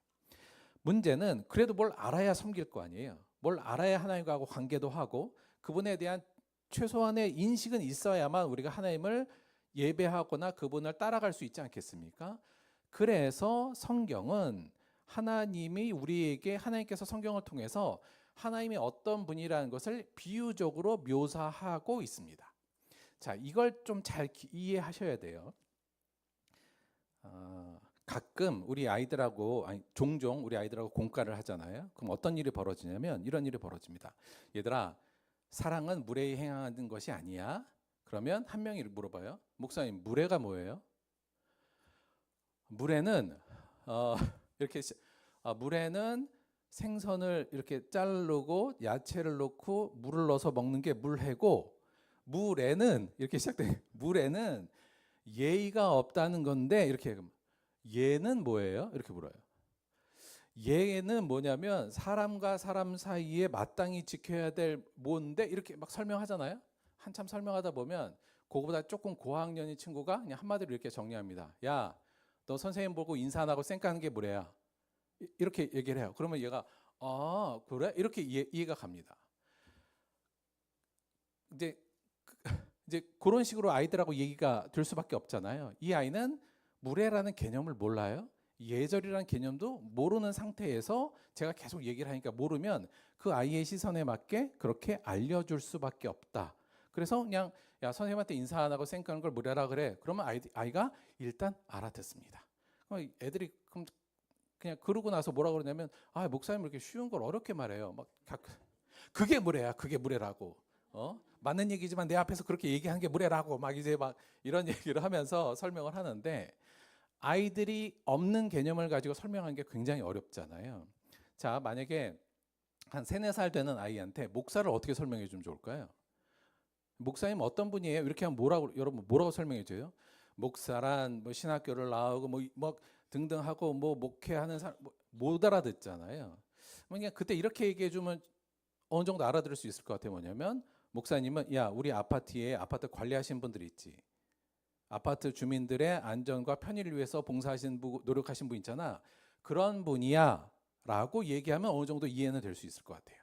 문제는 그래도 뭘 알아야 섬길 거 아니에요. 뭘 알아야 하나님과 관계도 하고 그분에 대한 최소한의 인식은 있어야만 우리가 하나님을 예배하거나 그분을 따라갈 수 있지 않겠습니까? 그래서 성경은 하나님께서 성경을 통해서 하나님이 어떤 분이라는 것을 비유적으로 묘사하고 있습니다. 자, 이걸 좀 잘 이해하셔야 돼요. 가끔 종종 우리 아이들하고 공과를 하잖아요. 그럼 어떤 일이 벌어지냐면 이런 일이 벌어집니다. 얘들아, 사랑은 물에 행하는 것이 아니야. 그러면 한 명이 물어봐요. 목사님, 물에가 뭐예요? 물에는 물에는 생선을 이렇게 자르고 야채를 넣고 물을 넣어서 먹는 게 물회고 물에는 이렇게 시작돼. 물에는 예의가 없다는 건데 이렇게 얘는 뭐예요? 이렇게 물어요. 얘는 뭐냐면 사람과 사람 사이에 마땅히 지켜야 될 뭔데 이렇게 막 설명하잖아요. 한참 설명하다 보면 그거보다 조금 고학년인 친구가 그냥 한마디로 이렇게 정리합니다. 야, 너 선생님 보고 인사 안 하고 쌩까는 게 뭐래야? 이렇게 얘기를 해요. 그러면 얘가 아 그래? 이렇게 이해가 갑니다. 이제 이제 그런 식으로 아이들하고 얘기가 될 수밖에 없잖아요. 이 아이는 무례라는 개념을 몰라요. 예절이라는 개념도 모르는 상태에서 제가 계속 얘기를 하니까 모르면 그 아이의 시선에 맞게 그렇게 알려줄 수밖에 없다. 그래서 그냥 야 선생님한테 인사 안 하고 쌩까는 걸 무례라 그래. 그러면 아이가 일단 알아듣습니다. 애들이 그냥 그러고 나서 뭐라 그러냐면 아 목사님 이렇게 쉬운 걸 어렵게 말해요. 막 그게 무례야, 그게 무례라고. 맞는 얘기지만 내 앞에서 그렇게 얘기한 게 무례라고 막 이제 막 이런 얘기를 하면서 설명을 하는데 아이들이 없는 개념을 가지고 설명하는 게 굉장히 어렵잖아요. 자, 만약에 한 3, 4살 되는 아이한테 목사를 어떻게 설명해 주면 좋을까요? 목사님 어떤 분이에요? 이렇게 하면 여러분 뭐라고 설명해 줘요? 목사란 뭐 신학교를 나오고 뭐 등등 하고 뭐 목회하는 사람 못 알아듣잖아요. 그냥 그때 이렇게 얘기해 주면 어느 정도 알아들을 수 있을 것 같아요. 뭐냐면 목사님은 야 우리 아파트에 아파트 관리하신 분들 있지. 아파트 주민들의 안전과 편의를 위해서 봉사하신 분, 노력하신 분 있잖아. 그런 분이야 라고 얘기하면 어느 정도 이해는 될 수 있을 것 같아요.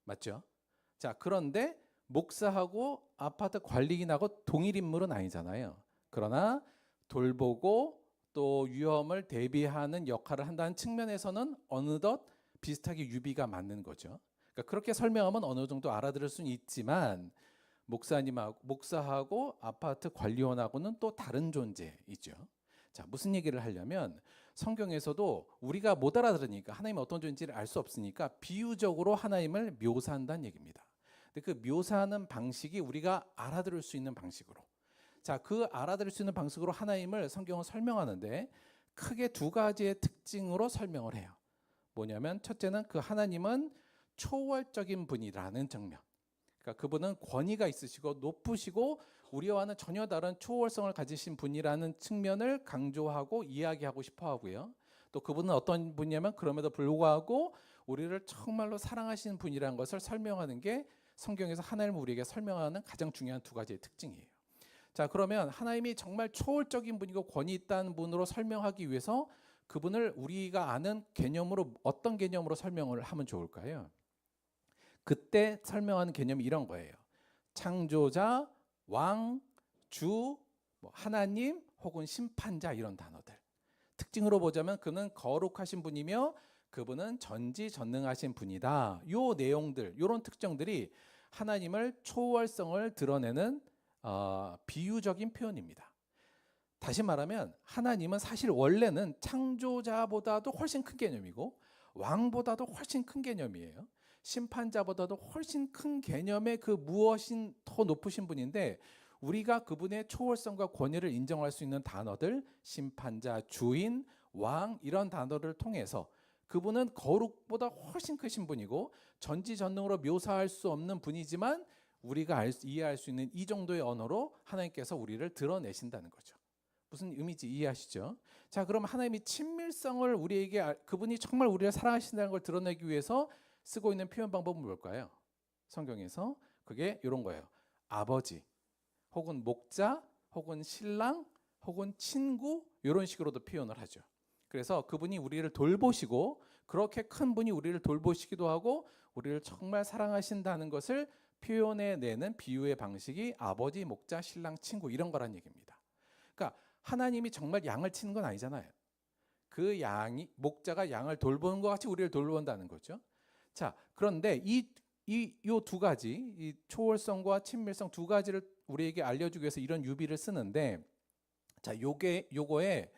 맞죠? 자, 그런데 목사하고 아파트 관리인하고 동일 인물은 아니잖아요. 그러나 돌보고 또 위험을 대비하는 역할을 한다는 측면에서는 어느덧 비슷하게 유비가 맞는 거죠. 그러니까 그렇게 설명하면 어느 정도 알아들을 수는 있지만 목사하고 아파트 관리원하고는 또 다른 존재이죠. 자, 무슨 얘기를 하려면 성경에서도 우리가 못 알아들으니까 하나님이 어떤 존재인지를 알 수 없으니까 비유적으로 하나님을 묘사한다는 얘기입니다. 근데 그 묘사하는 방식이 우리가 알아들을 수 있는 방식으로. 자, 그 알아들을 수 있는 방식으로 하나님을 성경은 설명하는데 크게 2가지의 특징으로 설명을 해요. 뭐냐면 첫째는 그 하나님은 초월적인 분이라는 측면. 그러니까 그분은 권위가 있으시고 높으시고 우리와는 전혀 다른 초월성을 가지신 분이라는 측면을 강조하고 이야기하고 싶어 하고요. 또 그분은 어떤 분이냐면 그럼에도 불구하고 우리를 정말로 사랑하시는 분이라는 것을 설명하는 게 성경에서 하나님을 우리에게 설명하는 가장 중요한 2가지의 특징이에요. 자, 그러면 하나님이 정말 초월적인 분이고 권위 있다는 분으로 설명하기 위해서 그분을 우리가 아는 개념으로 어떤 개념으로 설명을 하면 좋을까요? 그때 설명하는 개념이 이런 거예요. 창조자, 왕, 주, 하나님 혹은 심판자 이런 단어들. 특징으로 보자면 그는 거룩하신 분이며 그분은 전지전능하신 분이다. 요 내용들, 요런 특징들이 하나님을 초월성을 드러내는 비유적인 표현입니다. 다시 말하면 하나님은 사실 원래는 창조자보다도 훨씬 큰 개념이고 왕보다도 훨씬 큰 개념이에요. 심판자보다도 훨씬 큰 개념의 그 무엇인 더 높으신 분인데 우리가 그분의 초월성과 권위를 인정할 수 있는 단어들 심판자, 주인, 왕 이런 단어를 통해서 그분은 거룩보다 훨씬 크신 분이고 전지전능으로 묘사할 수 없는 분이지만 우리가 이해할 수 있는 이 정도의 언어로 하나님께서 우리를 드러내신다는 거죠. 무슨 의미인지 이해하시죠? 자, 그럼 하나님이 친밀성을 우리에게 그분이 정말 우리를 사랑하신다는 걸 드러내기 위해서 쓰고 있는 표현 방법은 뭘까요? 성경에서 그게 이런 거예요. 아버지 혹은 목자 혹은 신랑 혹은 친구 이런 식으로도 표현을 하죠. 그래서 그분이 우리를 돌보시고 그렇게 큰 분이 우리를 돌보시기도 하고 우리를 정말 사랑하신다는 것을 표현해내는 비유의 방식이 아버지, 목자, 신랑, 친구 이런 거란 얘기입니다. 그러니까 하나님이 정말 양을 치는 건 아니잖아요. 그 양이 목자가 양을 돌보는 것 같이 우리를 돌본다는 거죠. 자, 그런데 이 2가지, 이 초월성과 친밀성 2가지를 우리에게 알려주기 위해서 이런 유비를 쓰는데, 자, 요거의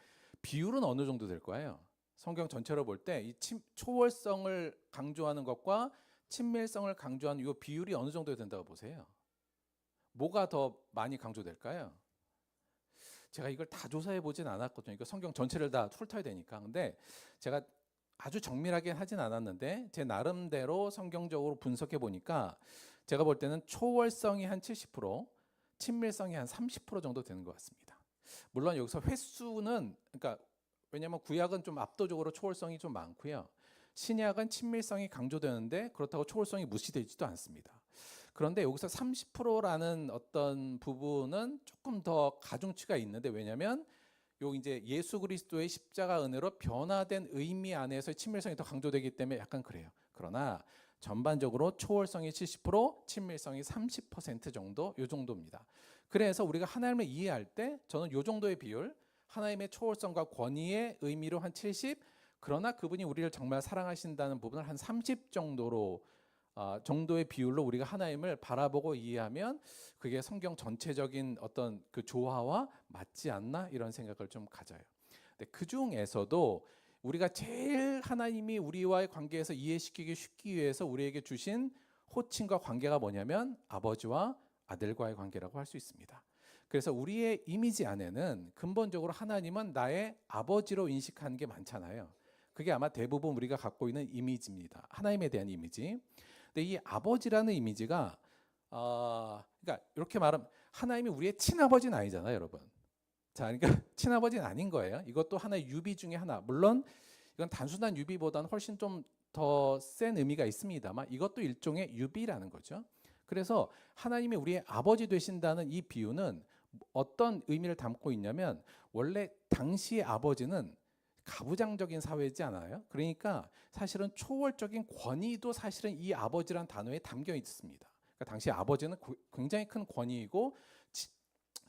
비율은 어느 정도 될 거예요? 성경 전체로 볼 때 이 초월성을 강조하는 것과 친밀성을 강조하는 이 비율이 어느 정도 된다고 보세요? 뭐가 더 많이 강조될까요? 제가 이걸 다 조사해 보진 않았거든요. 이거 성경 전체를 다 훑어야 되니까. 근데 제가 아주 정밀하게 하진 않았는데 제 나름대로 성경적으로 분석해 보니까 제가 볼 때는 초월성이 한 70%, 친밀성이 한 30% 정도 되는 것 같습니다. 물론 여기서 횟수는 그러니까 왜냐하면 구약은 좀 압도적으로 초월성이 좀 많고요. 신약은 친밀성이 강조되는데 그렇다고 초월성이 무시되지도 않습니다. 그런데 여기서 30%라는 어떤 부분은 조금 더 가중치가 있는데, 왜냐하면 요 이제 예수 그리스도의 십자가 은혜로 변화된 의미 안에서 친밀성이 더 강조되기 때문에 약간 그래요. 그러나 전반적으로 초월성이 70%, 친밀성이 30% 정도, 요 정도입니다. 그래서 우리가 하나님을 이해할 때 저는 요 정도의 비율, 하나님의 초월성과 권위의 의미로 한 70, 그러나 그분이 우리를 정말 사랑하신다는 부분을 한 30 정도로 정도의 비율로 우리가 하나님을 바라보고 이해하면 그게 성경 전체적인 어떤 그 조화와 맞지 않나, 이런 생각을 좀 가져요. 근데 그 중에서도 우리가 제일 하나님이 우리와의 관계에서 이해시키기 쉽기 위해서 우리에게 주신 호칭과 관계가 뭐냐면 아버지와 아들과의 관계라고 할 수 있습니다. 그래서 우리의 이미지 안에는 근본적으로 하나님은 나의 아버지로 인식하는 게 많잖아요. 그게 아마 대부분 우리가 갖고 있는 이미지입니다. 하나님에 대한 이미지. 근데 이 아버지라는 이미지가 그러니까 이렇게 말하면 하나님이 우리의 친아버지는 아니잖아요, 여러분. 자, 그러니까 친아버지는 아닌 거예요. 이것도 하나의 유비 중에 하나. 물론 이건 단순한 유비보다는 훨씬 좀 더 센 의미가 있습니다만 이것도 일종의 유비라는 거죠. 그래서 하나님이 우리의 아버지 되신다는 이 비유는 어떤 의미를 담고 있냐면, 원래 당시의 아버지는 가부장적인 사회이지 않아요? 그러니까 사실은 초월적인 권위도 사실은 이 아버지란 단어에 담겨 있습니다. 그러니까 당시 아버지는 굉장히 큰 권위이고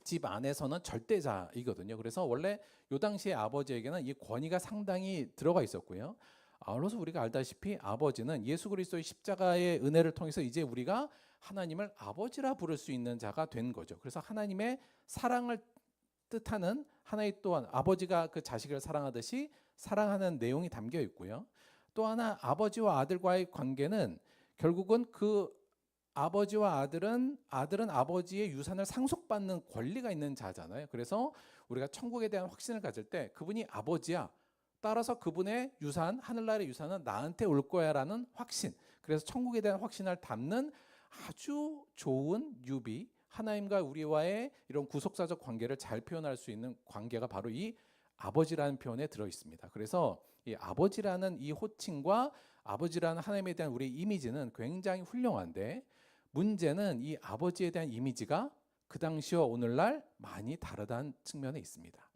집 안에서는 절대자이거든요. 그래서 원래 요 당시의 아버지에게는 이 권위가 상당히 들어가 있었고요. 아울러서 우리가 알다시피 아버지는 예수 그리스도의 십자가의 은혜를 통해서 이제 우리가 하나님을 아버지라 부를 수 있는 자가 된 거죠. 그래서 하나님의 사랑을 뜻하는 하나의 또한 아버지가 그 자식을 사랑하듯이 사랑하는 내용이 담겨 있고요. 또 하나 아버지와 아들과의 관계는 결국은 그 아버지와 아들은 아버지의 유산을 상속받는 권리가 있는 자잖아요. 그래서 우리가 천국에 대한 확신을 가질 때 그분이 아버지야, 따라서 그분의 유산, 하늘나라의 유산은 나한테 올 거야라는 확신, 그래서 천국에 대한 확신을 담는 아주 좋은 유비, 하나님과 우리와의 이런 구속사적 관계를 잘 표현할 수 있는 관계가 바로 이 아버지라는 표현에 들어 있습니다. 그래서 이 아버지라는 이 호칭과 아버지라는 하나님에 대한 우리의 이미지는 굉장히 훌륭한데, 문제는 이 아버지에 대한 이미지가 그 당시와 오늘날 많이 다르다는 측면에 있습니다.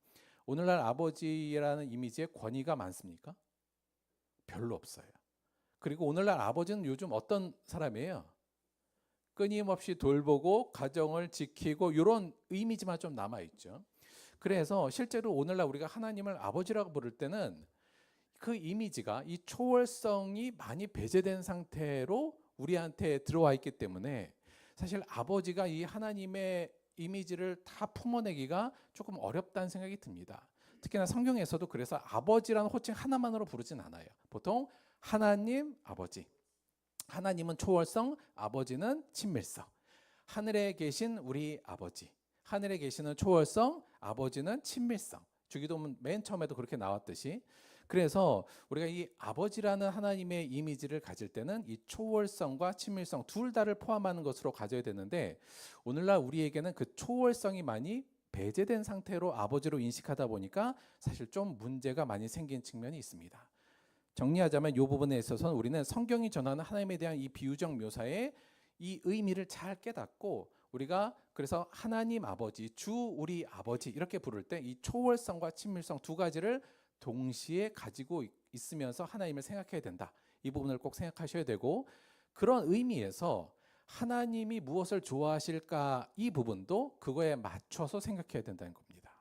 오늘날 아버지라는 이미지에 권위가 많습니까? 별로 없어요. 그리고 오늘날 아버지는 요즘 어떤 사람이에요? 끊임없이 돌보고 가정을 지키고 이런 이미지만 좀 남아있죠. 그래서 실제로 오늘날 우리가 하나님을 아버지라고 부를 때는 그 이미지가, 이 초월성이 많이 배제된 상태로 우리한테 들어와 있기 때문에 사실 아버지가 이 하나님의 이미지를 다 품어내기가 조금 어렵다는 생각이 듭니다. 특히나 성경에서도 그래서 아버지라는 호칭 하나만으로 부르진 않아요. 보통 하나님, 아버지. 하나님은 초월성, 아버지는 친밀성. 하늘에 계신 우리 아버지, 하늘에 계시는 초월성, 아버지는 친밀성. 주기도문 맨 처음에도 그렇게 나왔듯이, 그래서 우리가 이 아버지라는 하나님의 이미지를 가질 때는 이 초월성과 친밀성 둘 다를 포함하는 것으로 가져야 되는데, 오늘날 우리에게는 그 초월성이 많이 배제된 상태로 아버지로 인식하다 보니까 사실 좀 문제가 많이 생긴 측면이 있습니다. 정리하자면 이 부분에 있어서는 우리는 성경이 전하는 하나님에 대한 이 비유적 묘사의 이 의미를 잘 깨닫고, 우리가 그래서 하나님 아버지, 주 우리 아버지 이렇게 부를 때 이 초월성과 친밀성 두 가지를 동시에 가지고 있으면서 하나님을 생각해야 된다. 이 부분을 꼭 생각하셔야 되고, 그런 의미에서 하나님이 무엇을 좋아하실까, 이 부분도 그거에 맞춰서 생각해야 된다는 겁니다.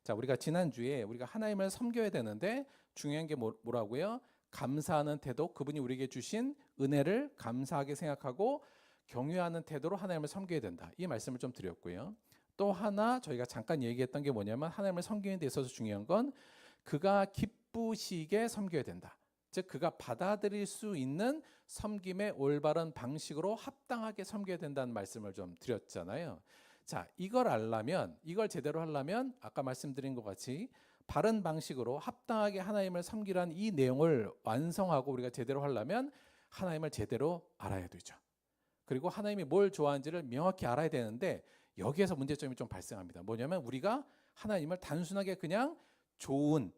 자, 우리가 지난주에 우리가 하나님을 섬겨야 되는데 중요한 게 뭐라고요? 감사하는 태도, 그분이 우리에게 주신 은혜를 감사하게 생각하고 경외하는 태도로 하나님을 섬겨야 된다. 이 말씀을 좀 드렸고요. 또 하나 저희가 잠깐 얘기했던 게 뭐냐면, 하나님을 섬기는 데 있어서 중요한 건 그가 기쁘시게 섬겨야 된다. 즉 그가 받아들일 수 있는 섬김의 올바른 방식으로 합당하게 섬겨야 된다는 말씀을 좀 드렸잖아요. 자, 이걸 알려면, 이걸 제대로 하려면 아까 말씀드린 것 같이 바른 방식으로 합당하게 하나님을 섬기라는 이 내용을 완성하고 우리가 제대로 하려면 하나님을 제대로 알아야 되죠. 그리고 하나님이 뭘 좋아하는지를 명확히 알아야 되는데, 여기에서 문제점이 좀 발생합니다. 뭐냐면 우리가 하나님을 단순하게 그냥 좋은,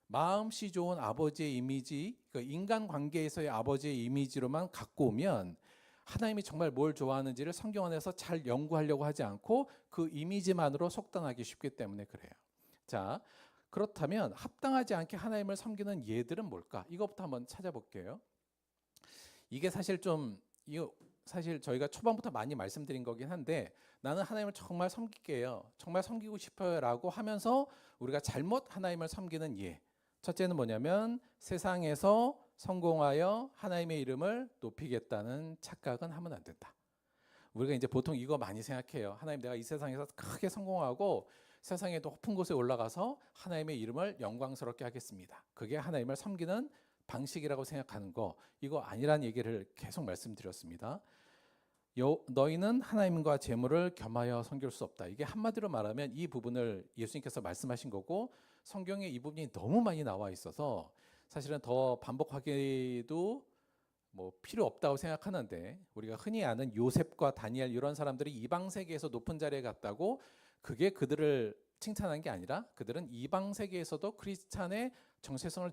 마음씨 좋은 아버지의 이미지, 그 인간 관계에서의 아버지의 이미지로만 갖고 오면 하나님이 정말 뭘 좋아하는지를 성경 안에서 잘 연구하려고 하지 않고 그 이미지만으로 속단하기 쉽기 때문에 그래요. 자, 그렇다면 합당하지 않게 하나님을 섬기는 예들은 뭘까? 이것부터 한번 찾아볼게요. 이게 사실 이거 사실 저희가 초반부터 많이 말씀드린 거긴 한데, 나는 하나님을 정말 섬길게요, 정말 섬기고 싶어요 라고 하면서 우리가 잘못 하나님을 섬기는 예, 첫째는 뭐냐면 세상에서 성공하여 하나님의 이름을 높이겠다는 착각은 하면 안 된다. 우리가 이제 보통 이거 많이 생각해요. 하나님, 내가 이 세상에서 크게 성공하고 세상의 높은 곳에 올라가서 하나님의 이름을 영광스럽게 하겠습니다. 그게 하나님을 섬기는 방식이라고 생각하는 거, 이거 아니란 얘기를 계속 말씀드렸습니다. 너희는 하나님과 재물을 겸하여 섬길 수 없다. 이게 한마디로 말하면 이 부분을 예수님께서 말씀하신 거고, 성경에 이 부분이 너무 많이 나와 있어서 사실은 더 반복하기도 뭐 필요 없다고 생각하는데, 우리가 흔히 아는 요셉과 다니엘 이런 사람들이 이방 세계에서 높은 자리에 갔다고 그게 그들을 칭찬한 게 아니라, 그들은 이방 세계에서도 크리스찬의 정체성을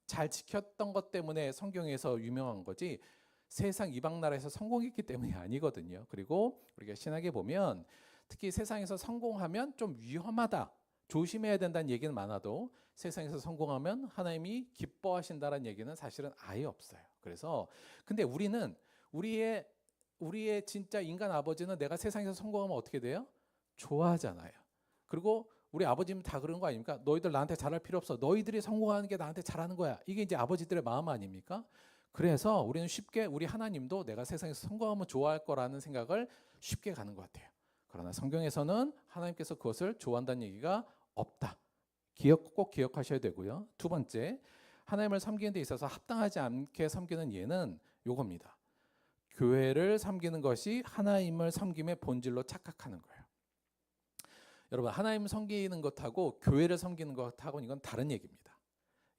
잘 지켰던 것 때문에 성경에서 유명한 거지, 세상 이방 나라에서 성공했기 때문이 아니거든요. 그리고 우리가 신학에 보면 특히 세상에서 성공하면 좀 위험하다, 조심해야 된다는 얘기는 많아도 세상에서 성공하면 하나님이 기뻐하신다는 얘기는 사실은 아예 없어요. 그래서 근데 우리는 우리의 진짜 인간 아버지는 내가 세상에서 성공하면 어떻게 돼요? 좋아하잖아요. 그리고 우리 아버지는 다 그런 거 아닙니까? 너희들 나한테 잘할 필요 없어, 너희들이 성공하는 게 나한테 잘하는 거야. 이게 이제 아버지들의 마음 아닙니까? 그래서 우리는 쉽게 우리 하나님도 내가 세상에서 성공하면 좋아할 거라는 생각을 쉽게 가는 것 같아요. 그러나 성경에서는 하나님께서 그것을 좋아한다는 얘기가 없다. 꼭 기억하셔야 되고요. 두 번째, 하나님을 섬기는 데 있어서 합당하지 않게 섬기는 예는 요겁니다. 교회를 섬기는 것이 하나님을 섬김의 본질로 착각하는 거예요. 여러분, 하나님 섬기는 것하고 교회를 섬기는 것하고는 이건 다른 얘기입니다.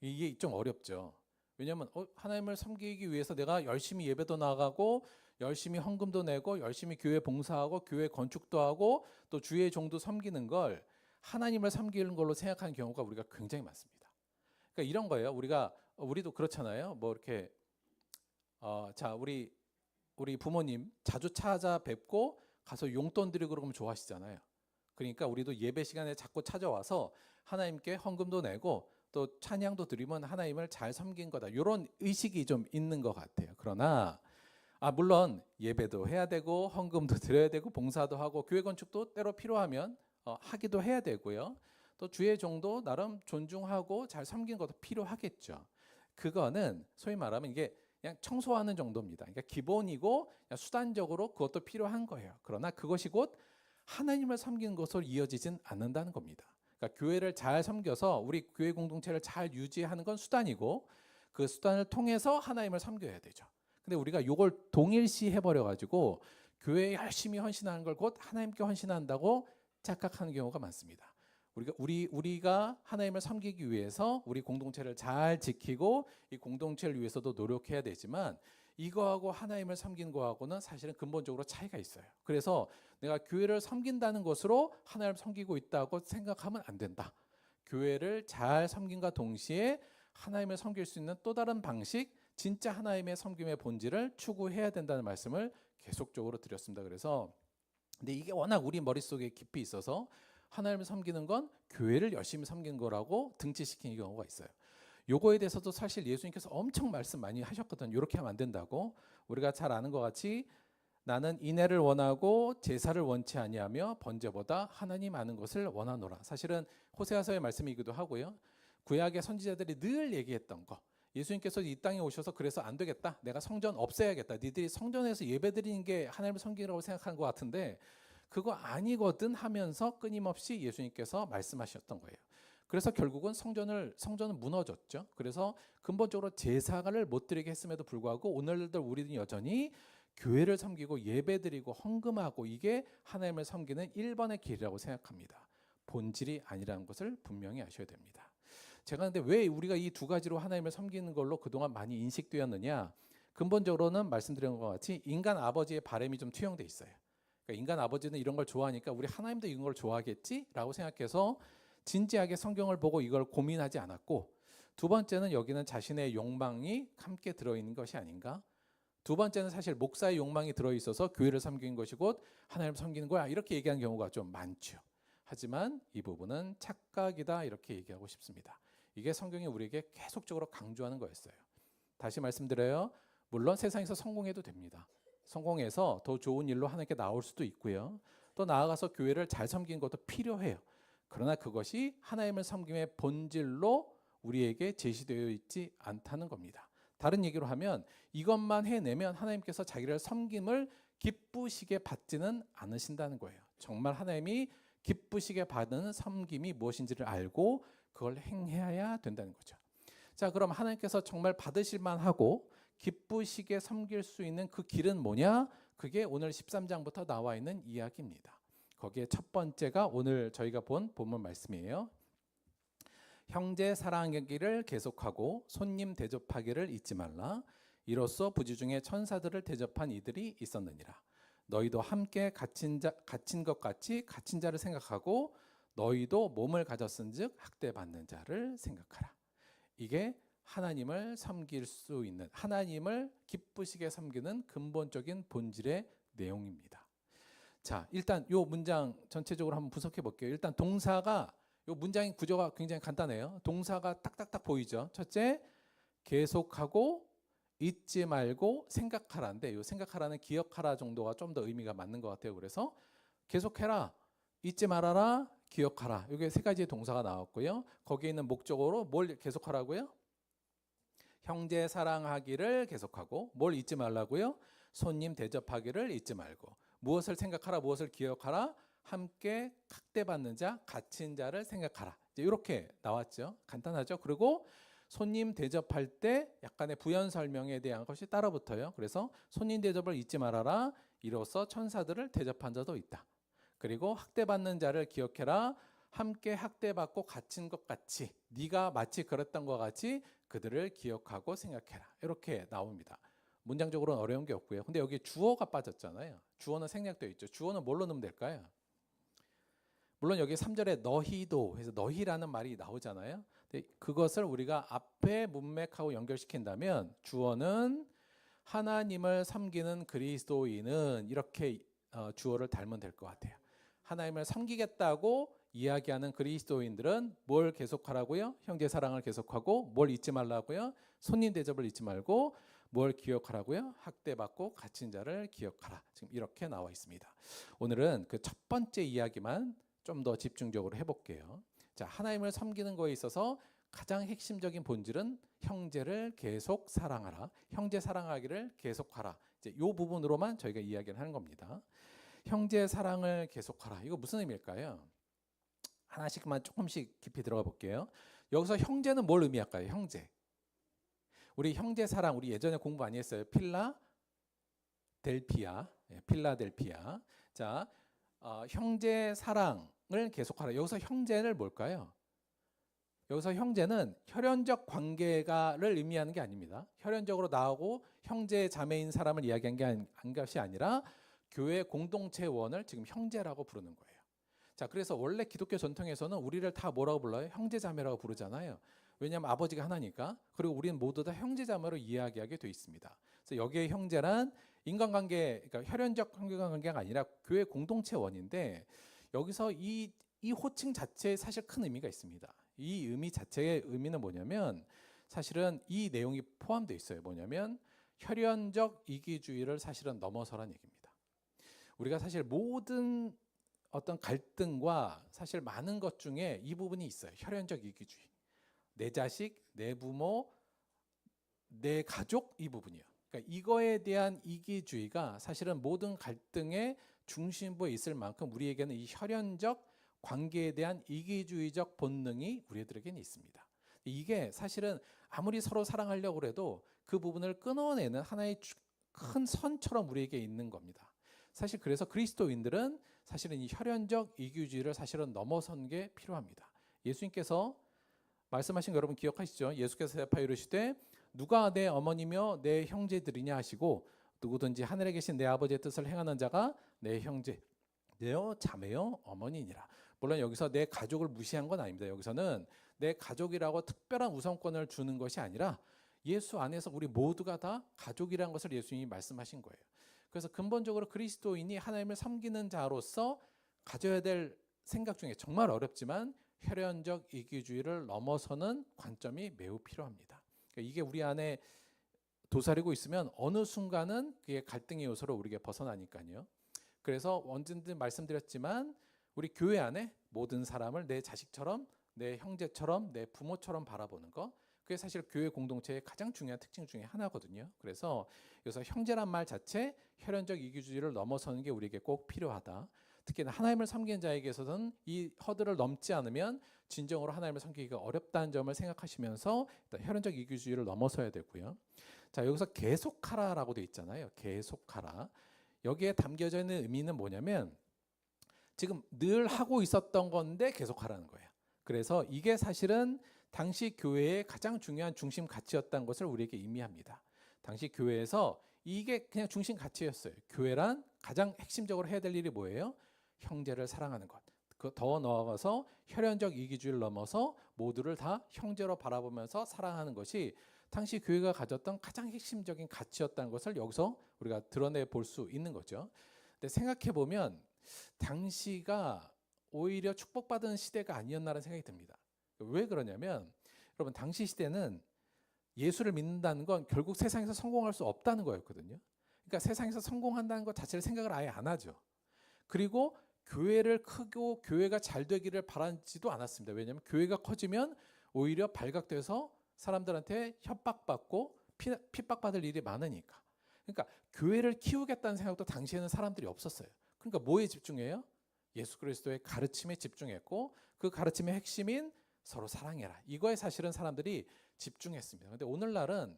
이게 좀 어렵죠. 왜냐하면 하나님을 섬기기 위해서 내가 열심히 예배도 나가고 열심히 헌금도 내고 열심히 교회 봉사하고 교회 건축도 하고 또 주의 종도 섬기는 걸 하나님을 섬기는 걸로 생각하는 경우가 우리가 굉장히 많습니다. 그러니까 이런 거예요. 우리도 그렇잖아요. 뭐 이렇게 자, 우리 부모님 자주 찾아뵙고 가서 용돈 드리고 그러면 좋아하시잖아요. 그러니까 우리도 예배 시간에 자꾸 찾아와서 하나님께 헌금도 내고 또 찬양도 드리면 하나님을 잘 섬긴 거다, 이런 의식이 좀 있는 것 같아요. 그러나 물론 예배도 해야 되고 헌금도 드려야 되고 봉사도 하고 교회 건축도 때로 필요하면 하기도 해야 되고요. 또 주의 종도 나름 존중하고 잘 섬긴 것도 필요하겠죠. 그거는 소위 말하면 이게 그냥 청소하는 정도입니다. 그러니까 기본이고 그냥 수단적으로 그것도 필요한 거예요. 그러나 그것이 곧 하나님을 섬기는 것으로 이어지진 않는다는 겁니다. 그러니까 교회를 잘 섬겨서 우리 교회 공동체를 잘 유지하는 건 수단이고, 그 수단을 통해서 하나님을 섬겨야 되죠. 근데 우리가 이걸 동일시 해버려 가지고 교회에 열심히 헌신하는 걸 곧 하나님께 헌신한다고 착각하는 경우가 많습니다. 우리가 하나님을 섬기기 위해서 우리 공동체를 잘 지키고 이 공동체를 위해서도 노력해야 되지만, 이거하고 하나님을 섬기는 거하고는 사실은 근본적으로 차이가 있어요. 그래서 내가 교회를 섬긴다는 것으로 하나님을 섬기고 있다고 생각하면 안 된다. 교회를 잘 섬김과 동시에 하나님을 섬길 수 있는 또 다른 방식, 진짜 하나님의 섬김의 본질을 추구해야 된다는 말씀을 계속적으로 드렸습니다. 그래서 근데 이게 워낙 우리 머릿속에 깊이 있어서 하나님을 섬기는 건 교회를 열심히 섬기는 거라고 등치시키는 경우가 있어요. 요거에 대해서도 사실 예수님께서 엄청 말씀 많이 하셨거든요. 이렇게 하면 안 된다고. 우리가 잘 아는 것 같이 나는 인애를 원하고 제사를 원치 아니하며 번제보다 하나님 아는 것을 원하노라. 사실은 호세아서의 말씀이기도 하고요. 구약의 선지자들이 늘 얘기했던 거. 예수님께서 이 땅에 오셔서 그래서 안 되겠다, 내가 성전 없애야겠다, 니들이 성전에서 예배드리는 게 하나님을 섬기라고 생각한 것 같은데 그거 아니거든 하면서 끊임없이 예수님께서 말씀하셨던 거예요. 그래서 결국은 성전은 무너졌죠. 그래서 근본적으로 제사를 못 드리게 했음에도 불구하고 오늘도 우리는 여전히 교회를 섬기고 예배드리고 헌금하고 이게 하나님을 섬기는 1번의 길이라고 생각합니다. 본질이 아니라는 것을 분명히 아셔야 됩니다. 제가 근데 왜 우리가 이 두 가지로 하나님을 섬기는 걸로 그동안 많이 인식되었느냐? 근본적으로는 말씀드린 것 같이 인간 아버지의 바람이 좀 투영돼 있어요. 그러니까 인간 아버지는 이런 걸 좋아하니까 우리 하나님도 이런 걸 좋아하겠지라고 생각해서 진지하게 성경을 보고 이걸 고민하지 않았고, 두 번째는 여기는 자신의 욕망이 함께 들어있는 것이 아닌가? 두 번째는 사실 목사의 욕망이 들어있어서 교회를 섬기는 것이 곧 하나님을 섬기는 거야, 이렇게 얘기하는 경우가 좀 많죠. 하지만 이 부분은 착각이다, 이렇게 얘기하고 싶습니다. 이게 성경이 우리에게 계속적으로 강조하는 거였어요. 다시 말씀드려요. 물론 세상에서 성공해도 됩니다. 성공해서 더 좋은 일로 하나님께 나올 수도 있고요. 또 나아가서 교회를 잘 섬기는 것도 필요해요. 그러나 그것이 하나님을 섬김의 본질로 우리에게 제시되어 있지 않다는 겁니다. 다른 얘기로 하면 이것만 해내면 하나님께서 자기를 섬김을 기쁘시게 받지는 않으신다는 거예요. 정말 하나님이 기쁘시게 받는 섬김이 무엇인지를 알고 그걸 행해야 된다는 거죠. 자, 그럼 하나님께서 정말 받으실 만하고 기쁘시게 섬길 수 있는 그 길은 뭐냐? 그게 오늘 13장부터 나와 있는 이야기입니다. 거기에 첫 번째가 오늘 저희가 본 본문 말씀이에요. 형제 사랑하기를 계속하고 손님 대접하기를 잊지 말라. 이로써 부지 중에 천사들을 대접한 이들이 있었느니라. 너희도 함께 갇힌 것 같이 갇힌 자를 생각하고 너희도 몸을 가졌은즉 학대받는 자를 생각하라. 이게 하나님을 섬길 수 있는, 하나님을 기쁘시게 섬기는 근본적인 본질의 내용입니다. 자, 일단 이 문장 전체적으로 한번 분석해 볼게요. 일단 동사가, 이 문장의 구조가 굉장히 간단해요. 동사가 딱딱딱 보이죠. 첫째, 계속하고 잊지 말고 생각하라인데, 이 생각하라는 기억하라 정도가 좀 더 의미가 맞는 것 같아요. 그래서 계속해라, 잊지 말아라, 기억하라. 이게 세 가지의 동사가 나왔고요. 거기에 있는 목적어로 뭘 계속하라고요? 형제 사랑하기를 계속하고, 뭘 잊지 말라고요? 손님 대접하기를 잊지 말고. 무엇을 생각하라, 무엇을 기억하라? 함께 학대받는 자, 갇힌 자를 생각하라. 이제 이렇게 나왔죠. 간단하죠. 그리고 손님 대접할 때 약간의 부연 설명에 대한 것이 따라 붙어요. 그래서 손님 대접을 잊지 말아라. 이로써 천사들을 대접한 자도 있다. 그리고 학대받는 자를 기억해라. 함께 학대받고 갇힌 것 같이, 네가 마치 그랬던 것 같이 그들을 기억하고 생각해라. 이렇게 나옵니다. 문장적으로는 어려운 게 없고요. 근데 여기 주어가 빠졌잖아요. 주어는 생략되어 있죠. 주어는 뭘로 넣으면 될까요? 물론 여기 3절에 너희도 해서 너희라는 말이 나오잖아요. 근데 그것을 우리가 앞에 문맥하고 연결시킨다면 주어는 하나님을 섬기는 그리스도인은 이렇게 주어를 달면 될 것 같아요. 하나님을 섬기겠다고 이야기하는 그리스도인들은 뭘 계속하라고요? 형제 사랑을 계속하고, 뭘 잊지 말라고요? 손님 대접을 잊지 말고, 뭘 기억하라고요? 학대받고 갇힌 자를 기억하라. 지금 이렇게 나와 있습니다. 오늘은 그 첫 번째 이야기만 좀 더 집중적으로 해볼게요. 자, 하나님을 섬기는 거에 있어서 가장 핵심적인 본질은 형제를 계속 사랑하라. 형제 사랑하기를 계속하라. 이제 이 부분으로만 저희가 이야기를 하는 겁니다. 형제 사랑을 계속하라. 이거 무슨 의미일까요? 하나씩만 조금씩 깊이 들어가 볼게요. 여기서 형제는 뭘 의미할까요? 형제. 우리 형제 사랑, 우리 예전에 공부 많이 했어요. 필라델피아. 필라델피아. 자, 형제 사랑을 계속하라. 여기서 형제를 뭘까요? 여기서 형제는 혈연적 관계가를 의미하는 게 아닙니다. 혈연적으로 나오고 형제 자매인 사람을 이야기한 게 한 것이 아니라 교회 공동체원을 지금 형제라고 부르는 거예요. 자, 그래서 원래 기독교 전통에서는 우리를 다 뭐라고 불러요? 형제자매라고 부르잖아요. 왜냐하면 아버지가 하나니까. 그리고 우리는 모두 다 형제자매로 이야기하게 돼 있습니다. 그래서 여기에 형제란 인간관계, 그러니까 혈연적 관계가 아니라 교회 공동체원인데, 여기서 이 호칭 자체에 사실 큰 의미가 있습니다. 이 의미 자체의 의미는 뭐냐면 사실은 이 내용이 포함되어 있어요. 뭐냐면 혈연적 이기주의를 사실은 넘어서란 얘기입니다. 우리가 사실 모든 어떤 갈등과 사실 많은 것 중에 이 부분이 있어요. 혈연적 이기주의. 내 자식, 내 부모, 내 가족, 이 부분이요. 그러니까 이거에 대한 이기주의가 사실은 모든 갈등의 중심부에 있을 만큼 우리에게는 이 혈연적 관계에 대한 이기주의적 본능이 우리들에게는 있습니다. 이게 사실은 아무리 서로 사랑하려고 해도 그 부분을 끊어내는 하나의 큰 선처럼 우리에게 있는 겁니다. 사실 그래서 그리스도인들은 사실은 이 혈연적 이기주의를 사실은 넘어선 게 필요합니다. 예수님께서 말씀하신 거 여러분 기억하시죠? 예수께서 대답하여 이르시되 누가 내 어머니며 내 형제들이냐 하시고, 누구든지 하늘에 계신 내 아버지의 뜻을 행하는 자가 내 형제요 자매요 어머니니라. 물론 여기서 내 가족을 무시한 건 아닙니다. 여기서는 내 가족이라고 특별한 우선권을 주는 것이 아니라 예수 안에서 우리 모두가 다 가족이라는 것을 예수님이 말씀하신 거예요. 그래서 근본적으로 그리스도인이 하나님을 섬기는 자로서 가져야 될 생각 중에 정말 어렵지만 혈연적 이기주의를 넘어서는 관점이 매우 필요합니다. 그러니까 이게 우리 안에 도사리고 있으면 어느 순간은 그게 갈등의 요소로 우리에게 벗어나니까요. 그래서 언제든 말씀드렸지만 우리 교회 안에 모든 사람을 내 자식처럼, 내 형제처럼, 내 부모처럼 바라보는 거, 그게 사실 교회 공동체의 가장 중요한 특징 중에 하나거든요. 그래서 여기서 형제란 말 자체 혈연적 이기주의를 넘어서는 게 우리에게 꼭 필요하다. 특히나 하나님을 섬기는 자에게서는 이 허들을 넘지 않으면 진정으로 하나님을 섬기기가 어렵다는 점을 생각하시면서 일단 혈연적 이기주의를 넘어서야 되고요. 자, 여기서 계속하라라고 돼 있잖아요. 계속하라. 여기에 담겨져 있는 의미는 뭐냐면 지금 늘 하고 있었던 건데 계속하라는 거예요. 그래서 이게 사실은 당시 교회의 가장 중요한 중심 가치였다는 것을 우리에게 의미합니다. 당시 교회에서 이게 그냥 중심 가치였어요. 교회란 가장 핵심적으로 해야 될 일이 뭐예요? 형제를 사랑하는 것. 더 나아가서 혈연적 이기주의를 넘어서 모두를 다 형제로 바라보면서 사랑하는 것이 당시 교회가 가졌던 가장 핵심적인 가치였다는 것을 여기서 우리가 드러내 볼 수 있는 거죠. 근데 생각해 보면 당시가 오히려 축복받은 시대가 아니었나라는 생각이 듭니다. 왜 그러냐면 여러분 당시 시대는 예수를 믿는다는 건 결국 세상에서 성공할 수 없다는 거였거든요. 그러니까 세상에서 성공한다는 것 자체를 생각을 아예 안 하죠. 그리고 교회를 크고 교회가 잘 되기를 바라지도 않았습니다. 왜냐하면 교회가 커지면 오히려 발각돼서 사람들한테 협박받고 핍박받을 일이 많으니까. 그러니까 교회를 키우겠다는 생각도 당시에는 사람들이 없었어요. 그러니까 뭐에 집중해요? 예수 그리스도의 가르침에 집중했고 그 가르침의 핵심인 서로 사랑해라. 이거에 사실은 사람들이 집중했습니다. 그런데 오늘날은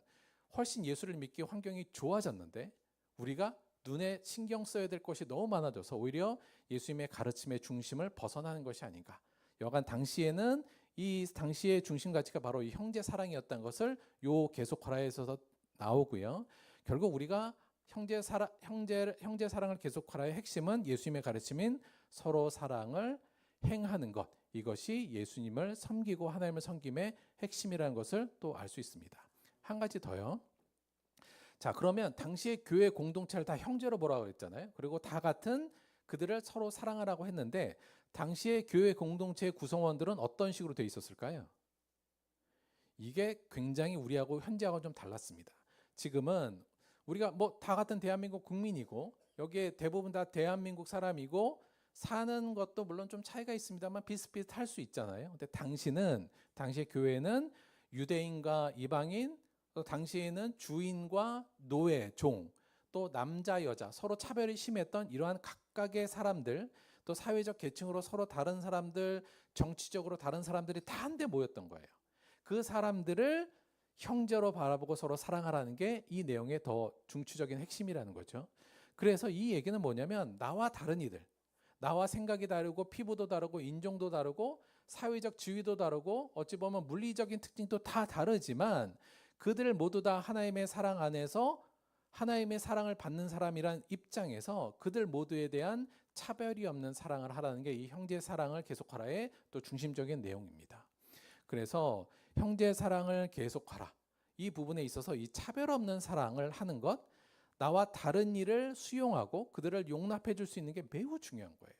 훨씬 예수를 믿기 환경이 좋아졌는데 우리가 눈에 신경 써야 될 것이 너무 많아져서 오히려 예수님의 가르침의 중심을 벗어나는 것이 아닌가. 여간 당시에는 이 당시의 중심 가치가 바로 이 형제 사랑이었다는 것을 요 계속하라에서 나오고요. 결국 우리가 형제 사랑을 계속하라의 핵심은 예수님의 가르침인 서로 사랑을 행하는 것. 이것이 예수님을 섬기고 하나님을 섬김의 핵심이라는 것을 또 알 수 있습니다. 한 가지 더요. 자, 그러면 당시의 교회 공동체를 다 형제로 보라고 했잖아요. 그리고 다 같은 그들을 서로 사랑하라고 했는데 당시의 교회 공동체의 구성원들은 어떤 식으로 되어 있었을까요? 이게 굉장히 우리하고 현재하고 좀 달랐습니다. 지금은 우리가 뭐 다 같은 대한민국 국민이고 여기에 대부분 다 대한민국 사람이고 사는 것도 물론 좀 차이가 있습니다만 비슷비슷할 수 있잖아요. 근데 당시의 교회는 유대인과 이방인, 또 당시에는 주인과 노예, 종, 또 남자, 여자 서로 차별이 심했던 이러한 각각의 사람들, 또 사회적 계층으로 서로 다른 사람들, 정치적으로 다른 사람들이 다 한데 모였던 거예요. 그 사람들을 형제로 바라보고 서로 사랑하라는 게 이 내용의 더 중추적인 핵심이라는 거죠. 그래서 이 얘기는 뭐냐면 나와 다른 이들, 나와 생각이 다르고 피부도 다르고 인종도 다르고 사회적 지위도 다르고 어찌 보면 물리적인 특징도 다 다르지만 그들 모두 다 하나님의 사랑 안에서 하나님의 사랑을 받는 사람이란 입장에서 그들 모두에 대한 차별이 없는 사랑을 하라는 게 이 형제 사랑을 계속하라의 또 중심적인 내용입니다. 그래서 형제 사랑을 계속하라. 이 부분에 있어서 이 차별 없는 사랑을 하는 것, 나와 다른 일을 수용하고 그들을 용납해 줄 수 있는 게 매우 중요한 거예요.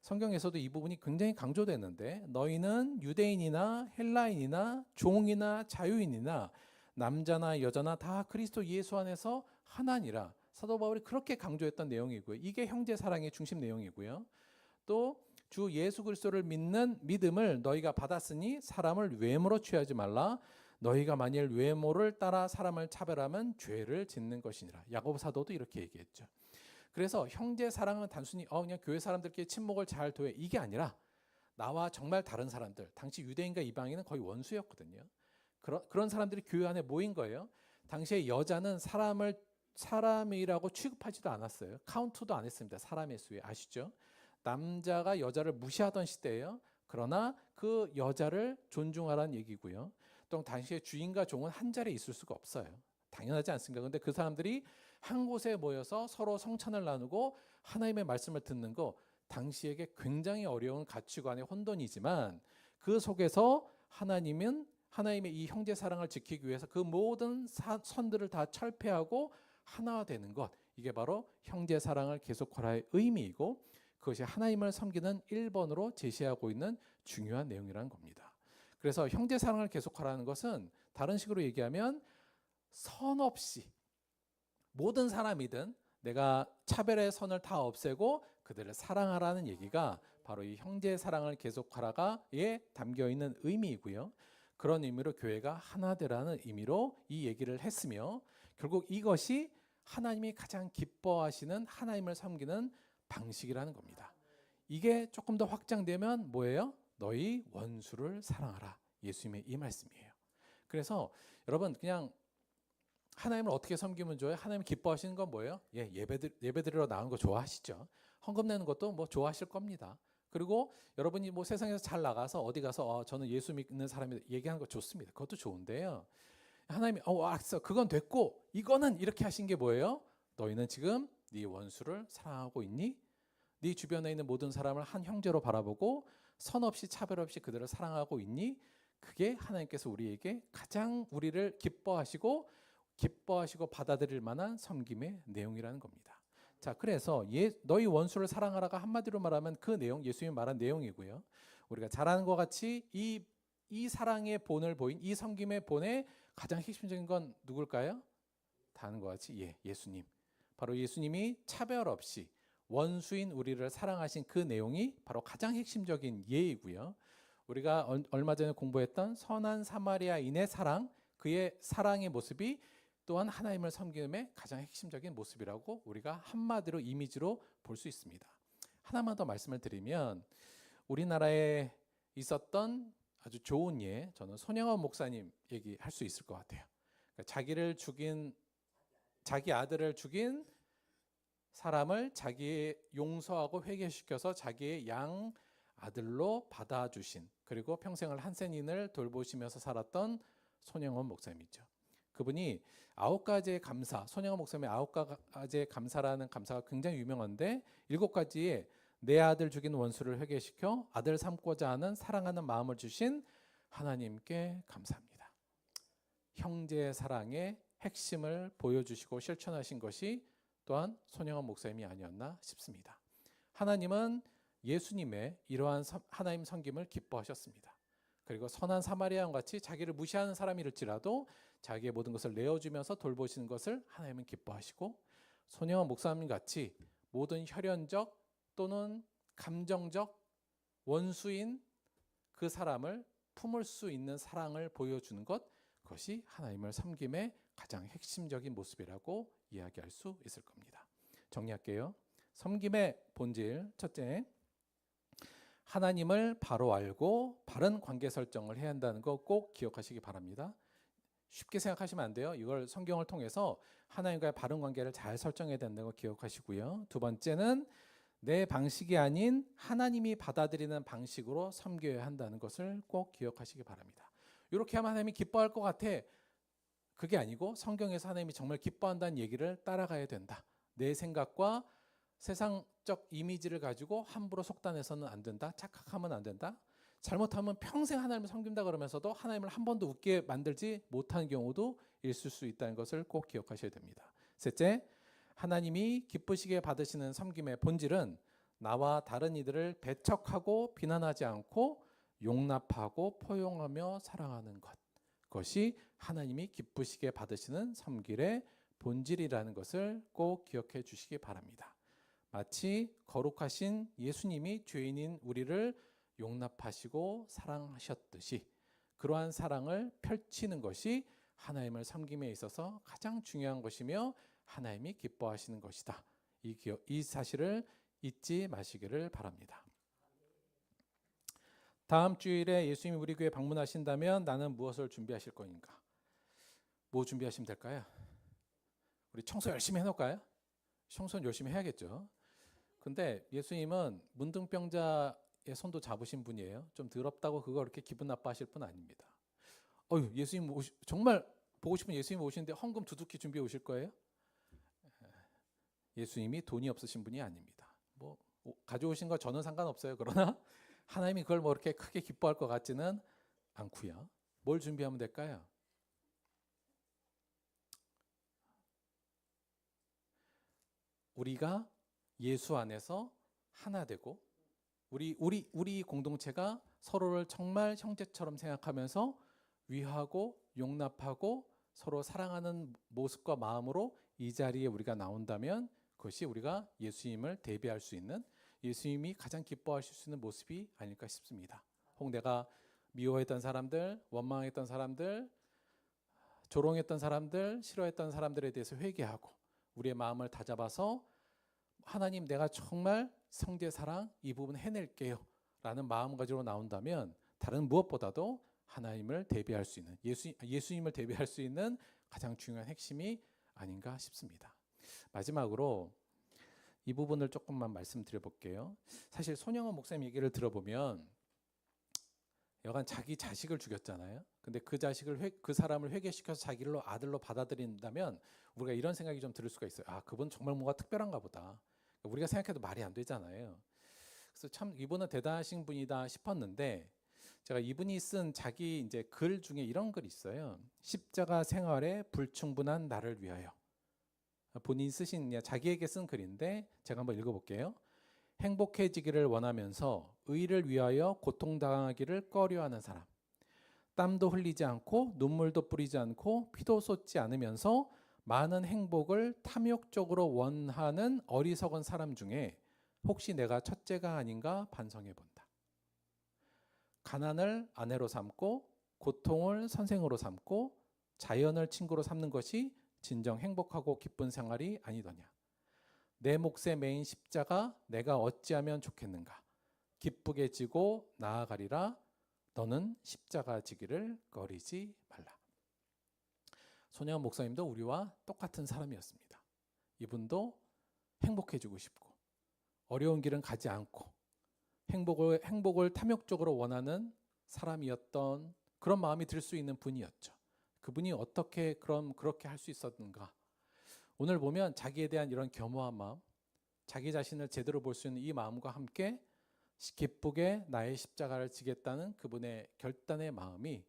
성경에서도 이 부분이 굉장히 강조되는데 너희는 유대인이나 헬라인이나 종이나 자유인이나 남자나 여자나 다 그리스도 예수 안에서 하나니라. 사도 바울이 그렇게 강조했던 내용이고요. 이게 형제 사랑의 중심 내용이고요. 또 주 예수 그리스도를 믿는 믿음을 너희가 받았으니 사람을 외모로 취하지 말라. 너희가 만일 외모를 따라 사람을 차별하면 죄를 짓는 것이니라. 야고보 사도도 이렇게 얘기했죠. 그래서 형제 사랑은 단순히 그냥 교회 사람들끼리 친목을 잘 둬야 이게 아니라 나와 정말 다른 사람들, 당시 유대인과 이방인은 거의 원수였거든요. 그런 사람들이 교회 안에 모인 거예요. 당시에 여자는 사람이라고 취급하지도 않았어요. 카운트도 안 했습니다. 사람의 수에. 아시죠? 남자가 여자를 무시하던 시대예요. 그러나 그 여자를 존중하라는 얘기고요. 또 당시에 주인과 종은 한 자리에 있을 수가 없어요. 당연하지 않습니까? 그런데 그 사람들이 한 곳에 모여서 서로 성찬을 나누고 하나님의 말씀을 듣는 거 당시에게 굉장히 어려운 가치관의 혼돈이지만 그 속에서 하나님의 이 형제 사랑을 지키기 위해서 그 모든 선들을 다 철폐하고 하나 되는 것, 이게 바로 형제 사랑을 계속하라의 의미이고 그것이 하나님을 섬기는 1번으로 제시하고 있는 중요한 내용이라는 겁니다. 그래서 형제 사랑을 계속하라는 것은 다른 식으로 얘기하면 선 없이 모든 사람이든 내가 차별의 선을 다 없애고 그들을 사랑하라는 얘기가 바로 이 형제 사랑을 계속하라가에 담겨 있는 의미이고요. 그런 의미로 교회가 하나 되라는 의미로 이 얘기를 했으며 결국 이것이 하나님이 가장 기뻐하시는 하나님을 섬기는 방식이라는 겁니다. 이게 조금 더 확장되면 뭐예요? 너희 원수를 사랑하라. 예수님의 이 말씀이에요. 그래서 여러분 그냥 하나님을 어떻게 섬기면 좋아요? 하나님 기뻐하시는 건 뭐예요? 예배드리러 나오는 거 좋아하시죠? 헌금 내는 것도 뭐 좋아하실 겁니다. 그리고 여러분이 뭐 세상에서 잘 나가서 어디 가서 저는 예수 믿는 사람이 얘기하는 거 좋습니다. 그것도 좋은데요. 하나님이 알았어. 그건 됐고 이거는 이렇게 하신 게 뭐예요? 너희는 지금 네 원수를 사랑하고 있니? 네 주변에 있는 모든 사람을 한 형제로 바라보고 선 없이 차별 없이 그들을 사랑하고 있니? 그게 하나님께서 우리에게 가장 우리를 기뻐하시고 받아들일 만한 섬김의 내용이라는 겁니다. 자, 그래서 너희 원수를 사랑하라가 한마디로 말하면 그 내용, 예수님이 말한 내용이고요. 우리가 잘 아는 것 같이 이 사랑의 본을 보인 이 섬김의 본의 가장 핵심적인 건 누굴까요? 다 아는 것 같이 예수님. 바로 예수님이 차별 없이 원수인 우리를 사랑하신 그 내용이 바로 가장 핵심적인 예이고요. 우리가 얼마 전에 공부했던 선한 사마리아인의 사랑, 그의 사랑의 모습이 또한 하나님을 섬김의 가장 핵심적인 모습이라고 우리가 한마디로 이미지로 볼 수 있습니다. 하나만 더 말씀을 드리면 우리나라에 있었던 아주 좋은 예, 저는 손영원 목사님 얘기할 수 있을 것 같아요. 그러니까 자기 아들을 죽인 사람을 용서하고 회개시켜서 자기의 양 아들로 받아주신, 그리고 평생을 한센인을 돌보시면서 살았던 손영원 목사님이죠. 그분이 9가지의 감사, 손영원 목사님의 9가지의 감사라는 감사가 굉장히 유명한데 7가지의 내 아들 죽인 원수를 회개시켜 아들 삼고자 하는 사랑하는 마음을 주신 하나님께 감사합니다. 형제의 사랑의 핵심을 보여주시고 실천하신 것이 또한 손영원 목사님이 아니었나 싶습니다. 하나님은 예수님의 이러한 하나님 섬김을 기뻐하셨습니다. 그리고 선한 사마리아와 같이 자기를 무시하는 사람일지라도 자기의 모든 것을 내어주면서 돌보시는 것을 하나님은 기뻐하시고, 손영원 목사님 같이 모든 혈연적 또는 감정적 원수인 그 사람을 품을 수 있는 사랑을 보여주는 것, 그것이 하나님을 섬김의 가장 핵심적인 모습이라고 이야기할 수 있을 겁니다. 정리할게요. 섬김의 본질, 첫째, 하나님을 바로 알고 바른 관계 설정을 해야 한다는 거 꼭 기억하시기 바랍니다. 쉽게 생각하시면 안 돼요. 이걸 성경을 통해서 하나님과의 바른 관계를 잘 설정해야 된다는 거 기억하시고요. 두 번째는 내 방식이 아닌 하나님이 받아들이는 방식으로 섬겨야 한다는 것을 꼭 기억하시기 바랍니다. 이렇게 하면 하나님이 기뻐할 것 같아. 그게 아니고 성경에서 하나님이 정말 기뻐한다는 얘기를 따라가야 된다. 내 생각과 세상적 이미지를 가지고 함부로 속단해서는 안 된다. 착각하면 안 된다. 잘못하면 평생 하나님을 섬긴다 그러면서도 하나님을 한 번도 웃게 만들지 못하는 경우도 있을 수 있다는 것을 꼭 기억하셔야 됩니다. 셋째, 하나님이 기쁘시게 받으시는 섬김의 본질은 나와 다른 이들을 배척하고 비난하지 않고 용납하고 포용하며 사랑하는 것. 그것이 하나님이 기쁘시게 받으시는 섬길의 본질이라는 것을 꼭 기억해 주시기 바랍니다. 마치 거룩하신 예수님이 죄인인 우리를 용납하시고 사랑하셨듯이 그러한 사랑을 펼치는 것이 하나님을 섬김에 있어서 가장 중요한 것이며 하나님이 기뻐하시는 것이다. 이 사실을 잊지 마시기를 바랍니다. 다음 주일에 예수님이 우리 교회 방문하신다면 나는 무엇을 준비하실 거인가? 뭐 준비하시면 될까요? 우리 청소 열심히 해놓을까요? 청소는 열심히 해야겠죠. 근데 예수님은 문둥병자의 손도 잡으신 분이에요. 좀 더럽다고 그거 이렇게 기분 나빠하실 분 아닙니다. 예수님 정말 보고 싶은 예수님 오시는데 헌금 두둑히 준비해 오실 거예요? 예수님이 돈이 없으신 분이 아닙니다. 뭐 가져오신 거 저는 상관없어요. 그러나 하나님이 그걸 뭐 이렇게 크게 기뻐할 것 같지는 않고요. 뭘 준비하면 될까요? 우리가 예수 안에서 하나 되고 우리 공동체가 서로를 정말 형제처럼 생각하면서 위하고 용납하고 서로 사랑하는 모습과 마음으로 이 자리에 우리가 나온다면 그것이 우리가 예수님을 대비할 수 있는, 예수님이 가장 기뻐하실 수 있는 모습이 아닐까 싶습니다. 혹 내가 미워했던 사람들, 원망했던 사람들, 조롱했던 사람들, 싫어했던 사람들에 대해서 회개하고 우리의 마음을 다잡아서 하나님, 내가 정말 성제 사랑 이 부분 해낼게요 라는 마음가짐으로 나온다면 다른 무엇보다도 하나님을 대비할 수 있는, 예수님을 대비할 수 있는 가장 중요한 핵심이 아닌가 싶습니다. 마지막으로 이 부분을 조금만 말씀드려 볼게요. 사실 손영원 목사님 얘기를 들어보면 여간 자기 자식을 죽였잖아요. 근데 그 사람을 회개시켜서 자기를 아들로 받아들인다면 우리가 이런 생각이 좀 들 수가 있어요. 아, 그분 정말 뭔가 특별한가 보다. 우리가 생각해도 말이 안 되잖아요. 그래서 참 이분은 대단하신 분이다 싶었는데, 제가 이분이 쓴 자기 이제 글 중에 이런 글이 있어요. 십자가 생활에 불충분한 나를 위하여. 본인이 쓰신, 자기에게 쓴 글인데 제가 한번 읽어볼게요. 행복해지기를 원하면서 의를 위하여 고통당하기를 꺼려하는 사람, 땀도 흘리지 않고 눈물도 뿌리지 않고 피도 쏟지 않으면서 많은 행복을 탐욕적으로 원하는 어리석은 사람 중에 혹시 내가 첫째가 아닌가 반성해 본다. 가난을 아내로 삼고 고통을 선생으로 삼고 자연을 친구로 삼는 것이 진정 행복하고 기쁜 생활이 아니더냐. 내 몫에 매인 십자가 내가 어찌하면 좋겠는가. 기쁘게 지고 나아가리라. 너는 십자가 지기를 꺼리지 말라. 손혜원 목사님도 우리와 똑같은 사람이었습니다. 이분도 행복해지고 싶고 어려운 길은 가지 않고 행복을 탐욕적으로 원하는 사람이었던 그런 마음이 들 수 있는 분이었죠. 그분이 어떻게 그렇게 할 수 있었는가. 오늘 보면 자기에 대한 이런 겸허한 마음, 자기 자신을 제대로 볼 수 있는 이 마음과 함께 기쁘게 나의 십자가를 지겠다는 그분의 결단의 마음이,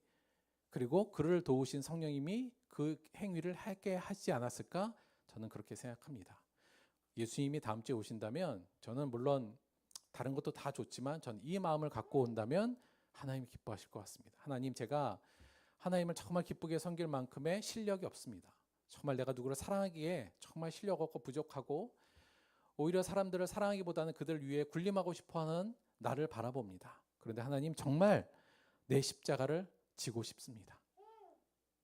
그리고 그를 도우신 성령님이 그 행위를 하게 하지 않았을까? 저는 그렇게 생각합니다. 예수님이 다음 주에 오신다면 저는 물론 다른 것도 다 좋지만 전 이 마음을 갖고 온다면 하나님이 기뻐하실 것 같습니다. 하나님, 제가 하나님을 정말 기쁘게 섬길 만큼의 실력이 없습니다. 정말 내가 누구를 사랑하기에 정말 실력 없고 부족하고 오히려 사람들을 사랑하기보다는 그들 위해 군림하고 싶어하는 나를 바라봅니다. 그런데 하나님, 정말 내 십자가를 지고 싶습니다.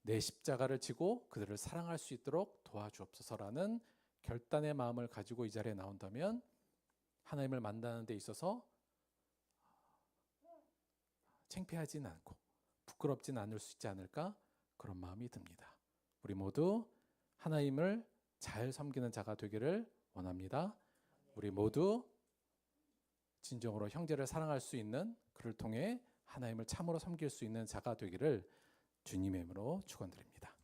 내 십자가를 지고 그들을 사랑할 수 있도록 도와주옵소서라는 결단의 마음을 가지고 이 자리에 나온다면 하나님을 만나는 데 있어서 창피하진 않고 부끄럽진 않을 수 있지 않을까, 그런 마음이 듭니다. 우리 모두 하나님을 잘 섬기는 자가 되기를 원합니다. 우리 모두 진정으로 형제를 사랑할 수 있는, 그를 통해 하나님을 참으로 섬길 수 있는 자가 되기를 주님의 이름으로 축원드립니다.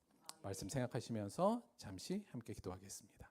말씀 생각하시면서 잠시 함께 기도하겠습니다.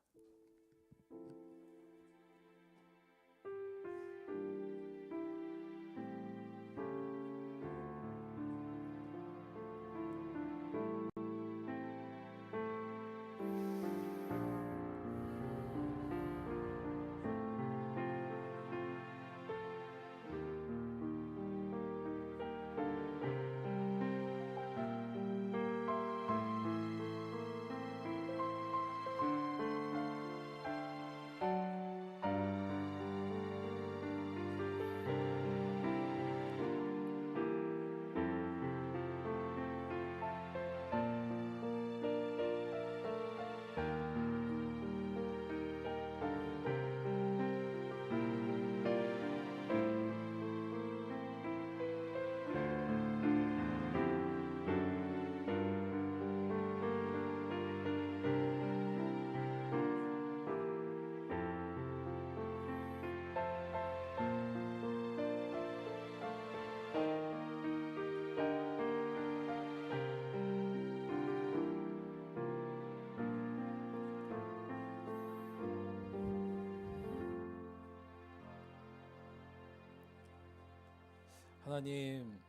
하나님,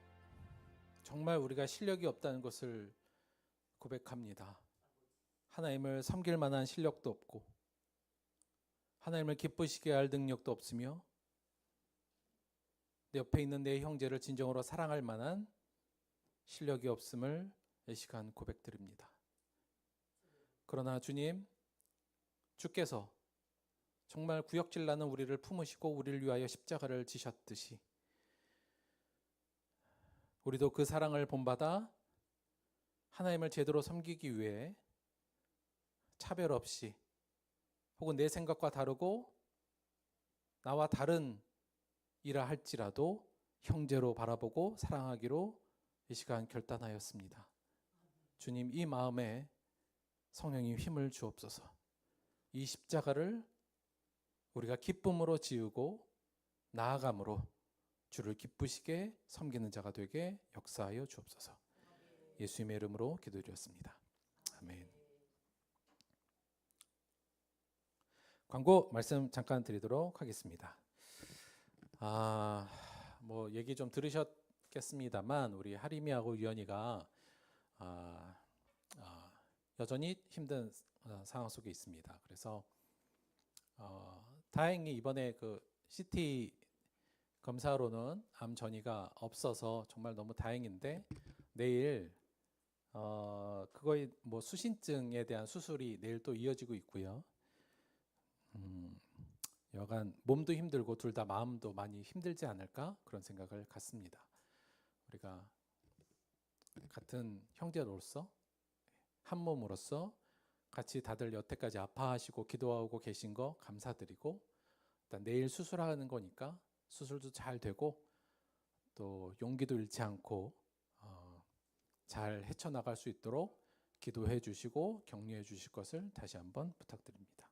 정말 우리가 실력이 없다는 것을 고백합니다. 하나님을 섬길 만한 실력도 없고 하나님을 기쁘시게 할 능력도 없으며 내 옆에 있는 내 형제를 진정으로 사랑할 만한 실력이 없음을 이 시간 고백드립니다. 그러나 주님, 주께서 정말 구역질 나는 우리를 품으시고 우리를 위하여 십자가를 지셨듯이 우리도 그 사랑을 본받아 하나님을 제대로 섬기기 위해 차별 없이 혹은 내 생각과 다르고 나와 다른 일을 할지라도 형제로 바라보고 사랑하기로 이 시간 결단하였습니다. 주님, 이 마음에 성령님 힘을 주옵소서. 이 십자가를 우리가 기쁨으로 지우고 나아감으로 주를 기쁘시게 섬기는 자가 되게 역사하여 주옵소서. 예수님의 이름으로 기도드렸습니다. 아멘. 광고 말씀 잠깐 드리도록 하겠습니다. 뭐 얘기 좀 들으셨겠습니다만 우리 하림이하고 유연이가 여전히 힘든 상황 속에 있습니다. 그래서 다행히 이번에 그 CT 검사로는 암 전이가 없어서 정말 너무 다행인데 내일 그거의 뭐 수신증에 대한 수술이 내일 또 이어지고 있고요. 여간 몸도 힘들고 둘 다 마음도 많이 힘들지 않을까 그런 생각을 갖습니다. 우리가 같은 형제로서 한 몸으로서 같이 다들 여태까지 아파하시고 기도하고 계신 거 감사드리고 일단 내일 수술하는 거니까 수술도 잘 되고 또 용기도 잃지 않고 잘 헤쳐나갈 수 있도록 기도해 주시고 격려해 주실 것을 다시 한번 부탁드립니다.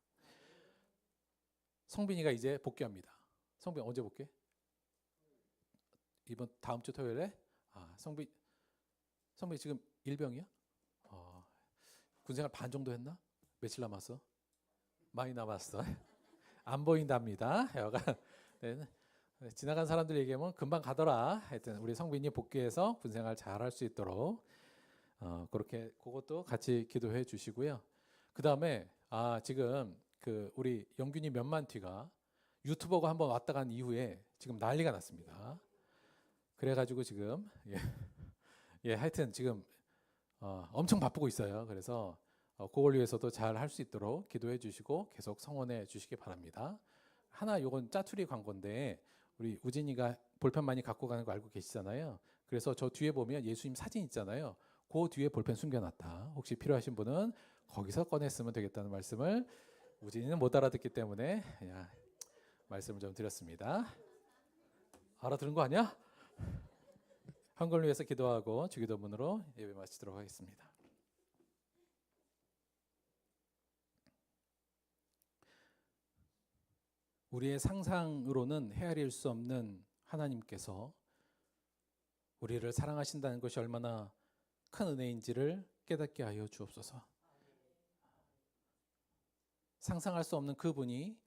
성빈이가 이제 복귀합니다. 성빈 언제 복귀? 이번 다음 주 토요일에? 성빈 지금 일병이야? 군생활 반 정도 했나? 며칠 남았어? 많이 남았어. 안 보인답니다. 여간 지나간 사람들 얘기하면 금방 가더라. 하여튼 우리 성빈이 복귀해서 군생활 잘할 수 있도록 그렇게 그것도 같이 기도해 주시고요. 그 다음에 지금 그 우리 영균이 몇만튀가 유튜버가 한번 왔다 간 이후에 지금 난리가 났습니다. 그래가지고 지금 하여튼 지금 엄청 바쁘고 있어요. 그래서 그걸 위해서도 잘 할 수 있도록 기도해 주시고 계속 성원해 주시기 바랍니다. 하나 요건 짜투리 광고인데 우리 우진이가 볼펜 많이 갖고 가는 거 알고 계시잖아요. 그래서 저 뒤에 보면 예수님 사진 있잖아요. 그 뒤에 볼펜 숨겨놨다. 혹시 필요하신 분은 거기서 꺼냈으면 되겠다는 말씀을 우진이는 못 알아듣기 때문에 말씀을 좀 드렸습니다. 알아들은 거 아니야? 한국을 위해서 기도하고 주기도문으로 예배 마치도록 하겠습니다. 우리의 상상으로는 헤아릴 수 없는 하나님께서 우리를 사랑하신다는 것이 얼마나 큰 은혜인지를 깨닫게 하여 주옵소서. 상상할 수 없는 그분이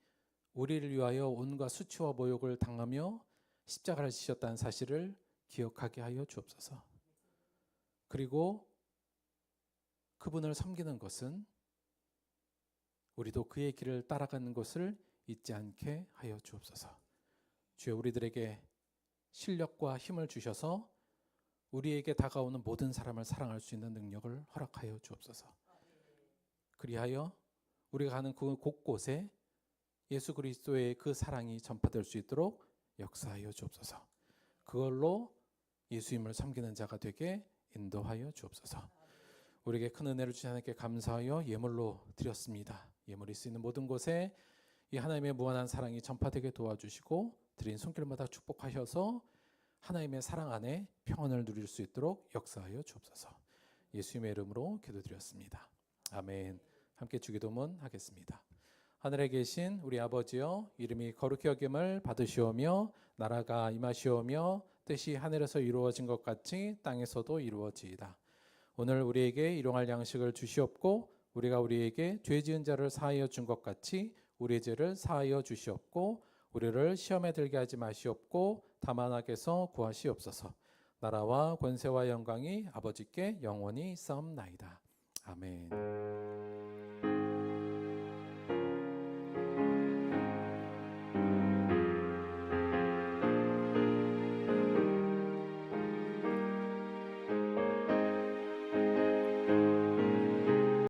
우리를 위하여 온갖 수치와 모욕을 당하며 십자가를 지셨다는 사실을 기억하게 하여 주옵소서. 그리고 그분을 섬기는 것은 우리도 그의 길을 따라가는 것을 잊지 않게 하여 주옵소서. 주여, 우리들에게 실력과 힘을 주셔서 우리에게 다가오는 모든 사람을 사랑할 수 있는 능력을 허락하여 주옵소서. 그리하여 우리가 가는 그 곳곳에 예수 그리스도의 그 사랑이 전파될 수 있도록 역사하여 주옵소서. 그걸로 예수님을 섬기는 자가 되게 인도하여 주옵소서. 우리에게 큰 은혜를 주신 하나님께 감사하여 예물로 드렸습니다. 예물이 쓰이는 모든 곳에 이 하나님의 무한한 사랑이 전파되게 도와주시고 드린 손길마다 축복하셔서 하나님의 사랑 안에 평안을 누릴 수 있도록 역사하여 주옵소서. 예수님의 이름으로 기도드렸습니다. 아멘. 함께 주기도문 하겠습니다. 하늘에 계신 우리 아버지여, 이름이 거룩히 여김을 받으시오며 나라가 임하시오며 뜻이 하늘에서 이루어진 것 같이 땅에서도 이루어지이다. 오늘 우리에게 일용할 양식을 주시옵고 우리가 우리에게 죄 지은 자를 사하여 준 것 같이 우리의 죄를 사하여 주시옵고 우리를 시험에 들게 하지 마시옵고 다만 악에서 구하시옵소서. 나라와 권세와 영광이 아버지께 영원히 있사옵나이다. 아멘.